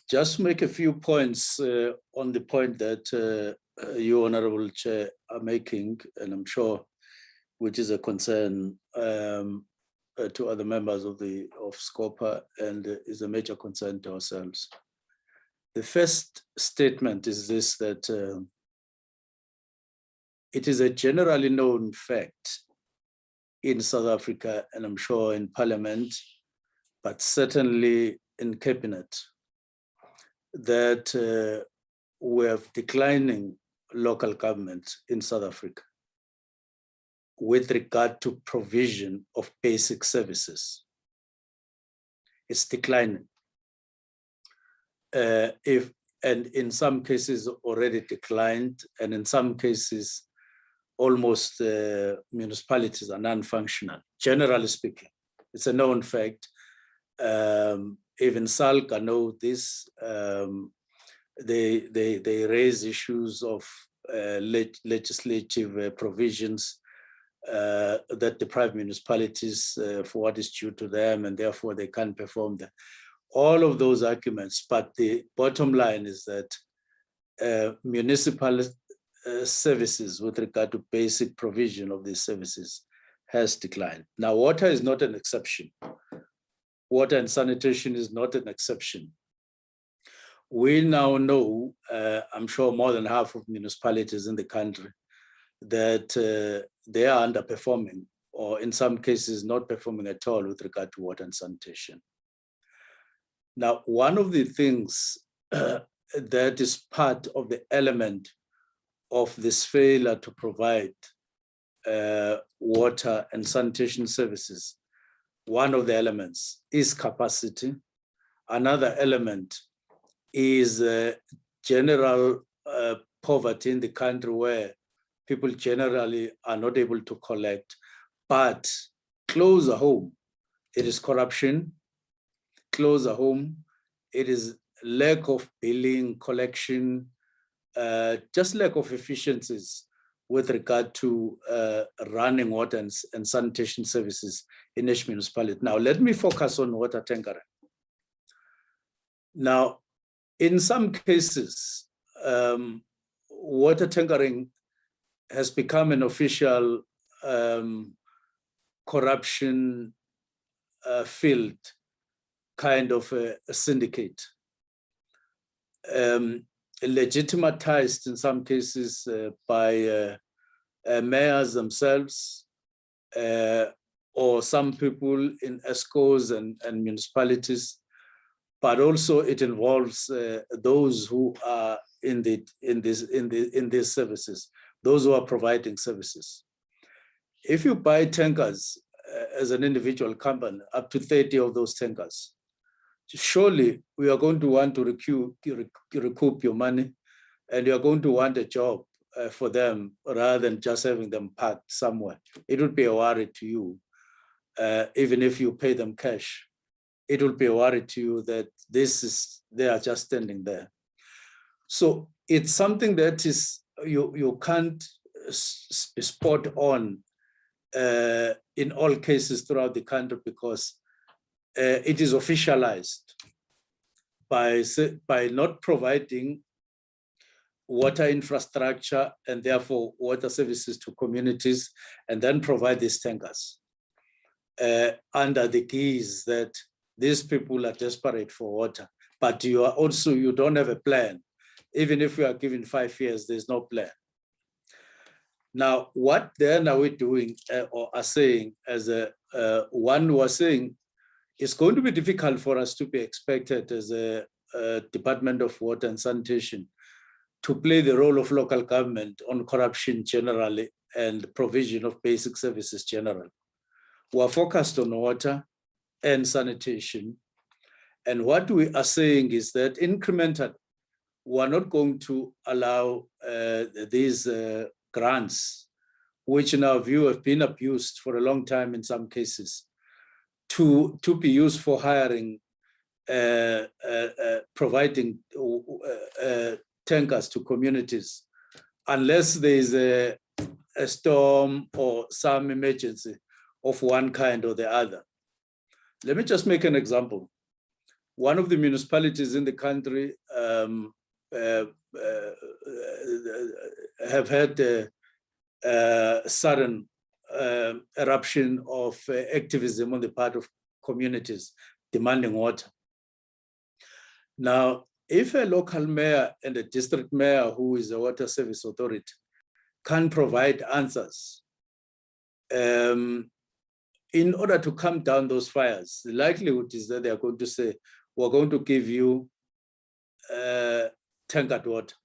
Just make a few points on the point that you, Honorable Chair, are making, and I'm sure which is a concern to other members of SCOPA and is a major concern to ourselves. The first statement is this, that it is a generally known fact in South Africa, and I'm sure in Parliament, but certainly in Cabinet, that we have declining local government in South Africa. with regard to provision of basic services. It's declining. And in some cases already declined, and in some cases, almost municipalities are non-functional, generally speaking. It's a known fact. Even SALCA know this. They raise issues of legislative provisions that deprive municipalities for what is due to them, and therefore they can't perform that. All of those arguments, but the bottom line is that municipal services with regard to basic provision of these services has declined. Now, water is not an exception. Water and sanitation is not an exception. We now know, I'm sure more than half of municipalities in the country, that they are underperforming, or in some cases not performing at all with regard to water and sanitation. Now, one of the things that is part of the element of this failure to provide water and sanitation services, one of the elements is capacity. Another element is general poverty in the country, where people generally are not able to collect. But closer home, it is corruption. Closer home, it is lack of billing, collection, just lack of efficiencies with regard to running water and sanitation services in each municipality. Now, let me focus on water tankering. Now, in some cases, water tankering has become an official corruption field, kind of a syndicate, legitimatized in some cases by mayors themselves, or some people in ESCOs and municipalities, but also it involves those who are in these services, those who are providing services. If you buy tankers as an individual company, up to 30 of those tankers, surely we are going to want to recoup your money, and you are going to want a job for them rather than just having them parked somewhere. It would be a worry to you, even if you pay them cash. It will be a worry to you that they are just standing there. So it's something that is, you can't be spot on in all cases throughout the country, because it is officialized by not providing water infrastructure and therefore water services to communities, and then provide these tankers under the guise that these people are desperate for water, but you don't have a plan. Even if you are given 5 years, there's no plan. Now, what then are we doing or are saying, as one was saying, it's going to be difficult for us to be expected as a Department of Water and Sanitation to play the role of local government on corruption generally and provision of basic services generally. We're focused on water and sanitation. And what we are saying is that incrementally, we're not going to allow these grants, which in our view have been abused for a long time in some cases, to be used for hiring, providing tankers to communities, unless there is a storm or some emergency of one kind or the other. Let me just make an example. One of the municipalities in the country have had a sudden eruption of activism on the part of communities demanding water. Now, if a local mayor and a district mayor who is a water service authority can provide answers in order to calm down those fires, the likelihood is that they are going to say, we're going to give you tankered water.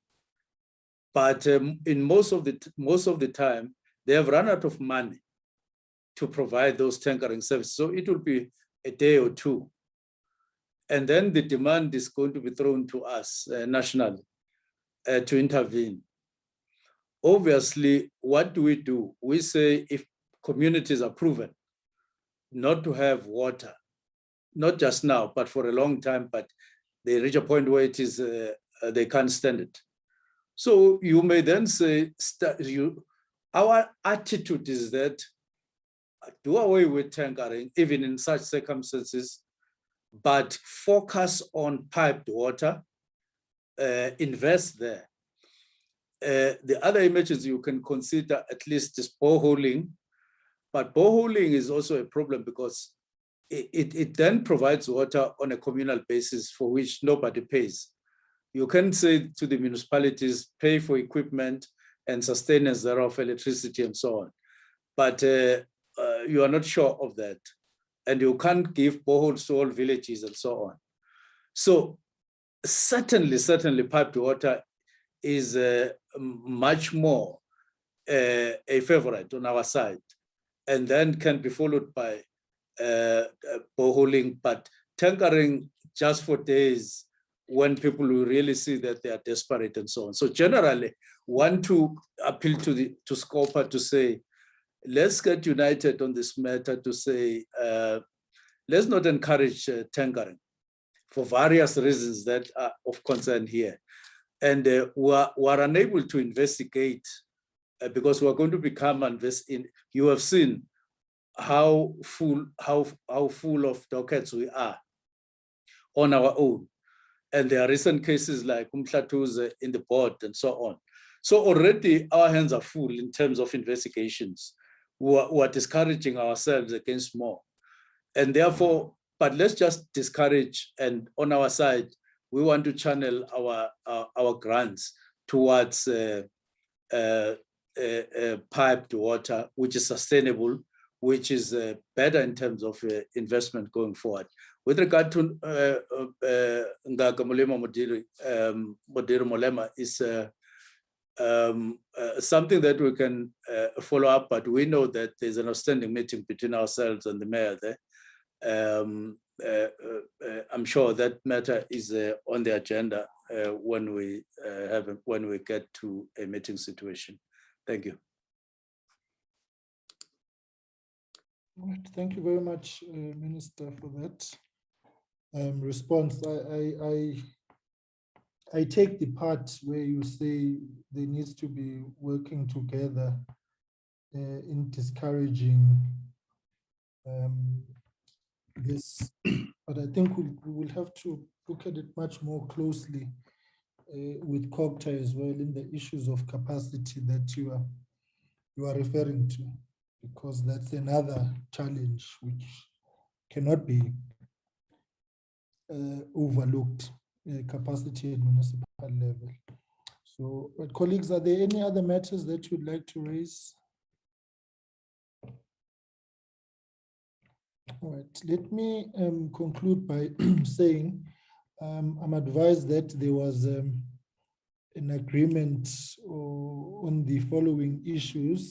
But in most of the time, they have run out of money to provide those tankering services. So it will be a day or two. And then the demand is going to be thrown to us nationally to intervene. Obviously, what do? We say if communities are proven not to have water, not just now, but for a long time, but they reach a point where it is they can't stand it. So you may then say, our attitude is that do away with tankering, even in such circumstances, but focus on piped water, invest there. The other images you can consider at least is boreholing, but boreholing is also a problem because it then provides water on a communal basis for which nobody pays. You can say to the municipalities, pay for equipment and sustenance thereof, electricity and so on, but you are not sure of that. And you can't give boreholes to all villages and so on. So certainly piped water is much more a favorite on our side, and then can be followed by boreholing, but tankering just for days when people will really see that they are desperate and so on. So generally, want to appeal to Scopa to say, let's get united on this matter to say, let's not encourage tankering for various reasons that are of concern here. And we are unable to investigate because we are going to become invested. You have seen how full of dockets we are on our own. And there are recent cases like Umhlatuze in the board and so on. So already our hands are full in terms of investigations. We are discouraging ourselves against more. And therefore, but let's just discourage, and on our side, we want to channel our grants towards piped water, which is sustainable, which is better in terms of investment going forward. With regard to Ngaka Molema Modiri Molema is something that we can follow up, but we know that there's an outstanding meeting between ourselves and the mayor there. I'm sure that matter is on the agenda when we get to a meeting situation. Thank you. All right, thank you very much, Minister, for that response. I take the part where you say there needs to be working together in discouraging this, but I think we will have to look at it much more closely with COGTA as well in the issues of capacity that you are referring to, because that's another challenge which cannot be overlooked, capacity at municipal level. So, but colleagues, are there any other matters that you'd like to raise? All right, let me conclude by saying I'm advised that there was an agreement on the following issues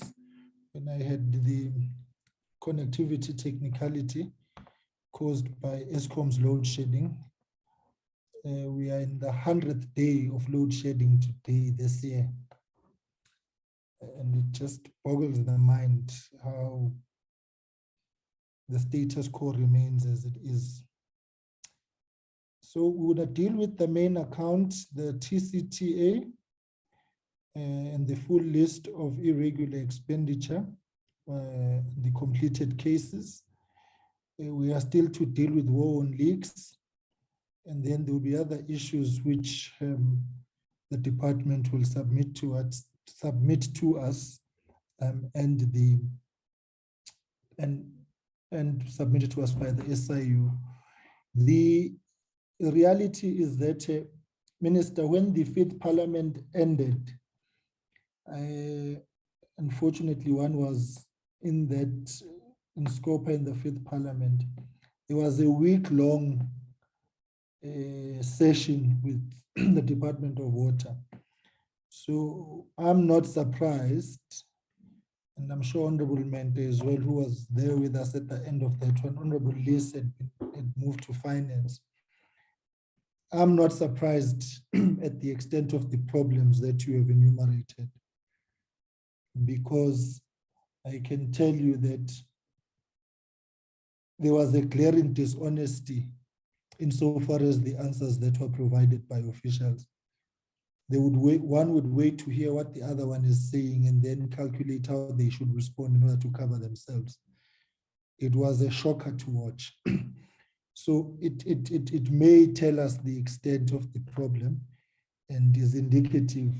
when I had the connectivity technicality caused by ESCOM's load shedding. We are in the 100th day of load shedding today this year. And it just boggles the mind how the status quo remains as it is. So we would deal with the main account, the TCTA, and the full list of irregular expenditure, the completed cases. We are still to deal with war on leaks. And then there will be other issues which the department will submit to us and submitted to us by the SIU. The reality is that, Minister, when the 5th Parliament ended, unfortunately, one was in Scopa in the 5th Parliament. There was a week-long session with the Department of Water. So I'm not surprised and I'm sure Honorable Mente as well, who was there with us at the end of that one, Honorable Liz had moved to finance. I'm not surprised at the extent of the problems that you have enumerated, because I can tell you that there was a glaring dishonesty insofar as the answers that were provided by officials. They would wait, one would wait to hear what the other one is saying and then calculate how they should respond in order to cover themselves. It was a shocker to watch. So it may tell us the extent of the problem and is indicative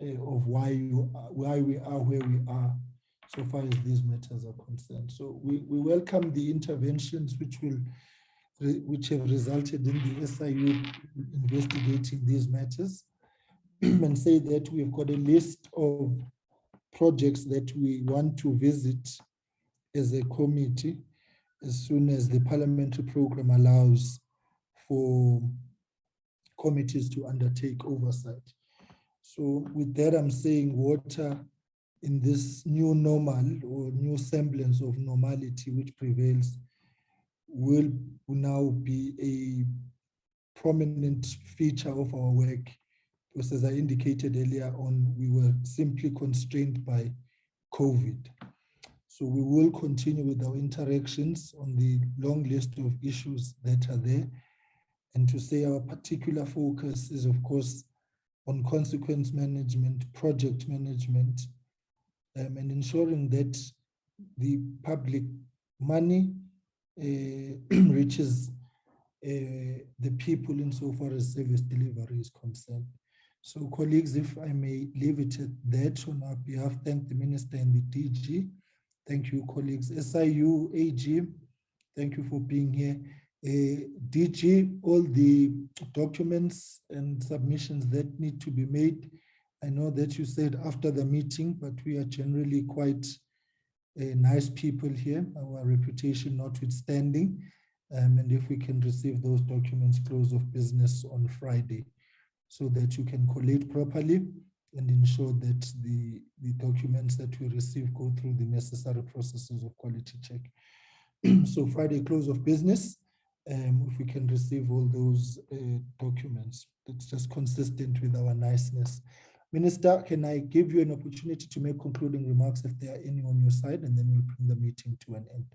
of why we are where we are so far as these matters are concerned. So we welcome the interventions which have resulted in the SIU investigating these matters, and say that we've got a list of projects that we want to visit as a committee as soon as the parliamentary program allows for committees to undertake oversight. So with that, I'm saying water in this new normal or new semblance of normality which prevails will now be a prominent feature of our work. Because as I indicated earlier on, we were simply constrained by COVID. So we will continue with our interactions on the long list of issues that are there. And to say our particular focus is, of course, on consequence management, project management, and ensuring that the public money reaches the people insofar as service delivery is concerned. So colleagues, if I may leave it at that on our behalf, thank the Minister and the DG. Thank you, colleagues. SIU, AG, thank you for being here. DG, all the documents and submissions that need to be made. I know that you said after the meeting, but we are generally quite nice people here, our reputation notwithstanding. And if we can receive those documents close of business on Friday, so that you can collate properly and ensure that the documents that we receive go through the necessary processes of quality check. So Friday close of business, if we can receive all those documents, it's just consistent with our niceness. Minister, can I give you an opportunity to make concluding remarks if there are any on your side, and then we'll bring the meeting to an end.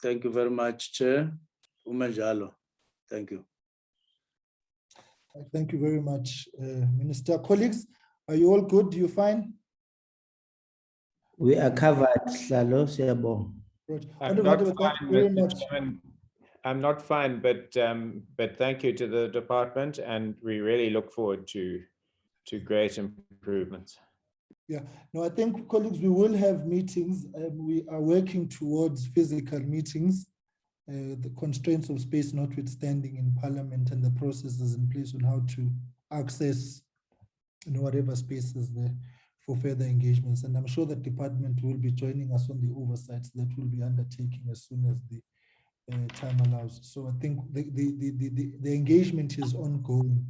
Thank you very much, Chair. Umajalo. Thank you. Thank you very much, Minister. Colleagues, are you all good? Do you fine? We are covered, Lalo Siabo. I'm not fine, Mr. Chairman. I'm not fine, but thank you to the department, and we really look forward to great improvements. Yeah, no, I think, colleagues, we will have meetings. We are working towards physical meetings, the constraints of space notwithstanding in Parliament, and the processes in place on how to access whatever space is there for further engagements. And I'm sure the department will be joining us on the oversights that we'll be undertaking as soon as the time allows. So I think the engagement is ongoing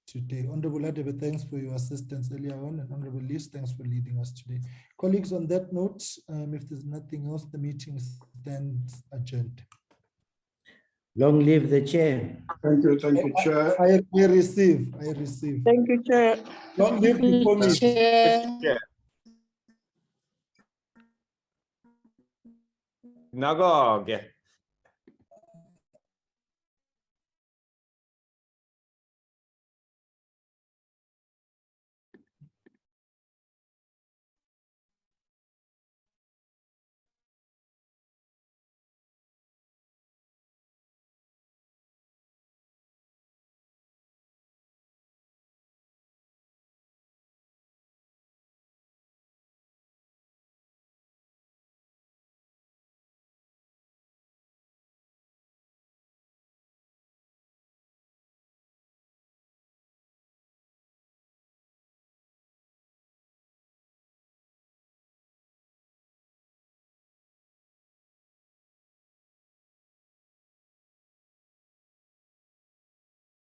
today. Honorable Adebe, thanks for your assistance earlier on, and Honorable Liz, thanks for leading us today. Colleagues, on that note, if there's nothing else, the meeting stands adjourned. Long live the chair. Thank you, Chair. I receive. Thank you, Chair. Long live the committee. Chair. Nagoge.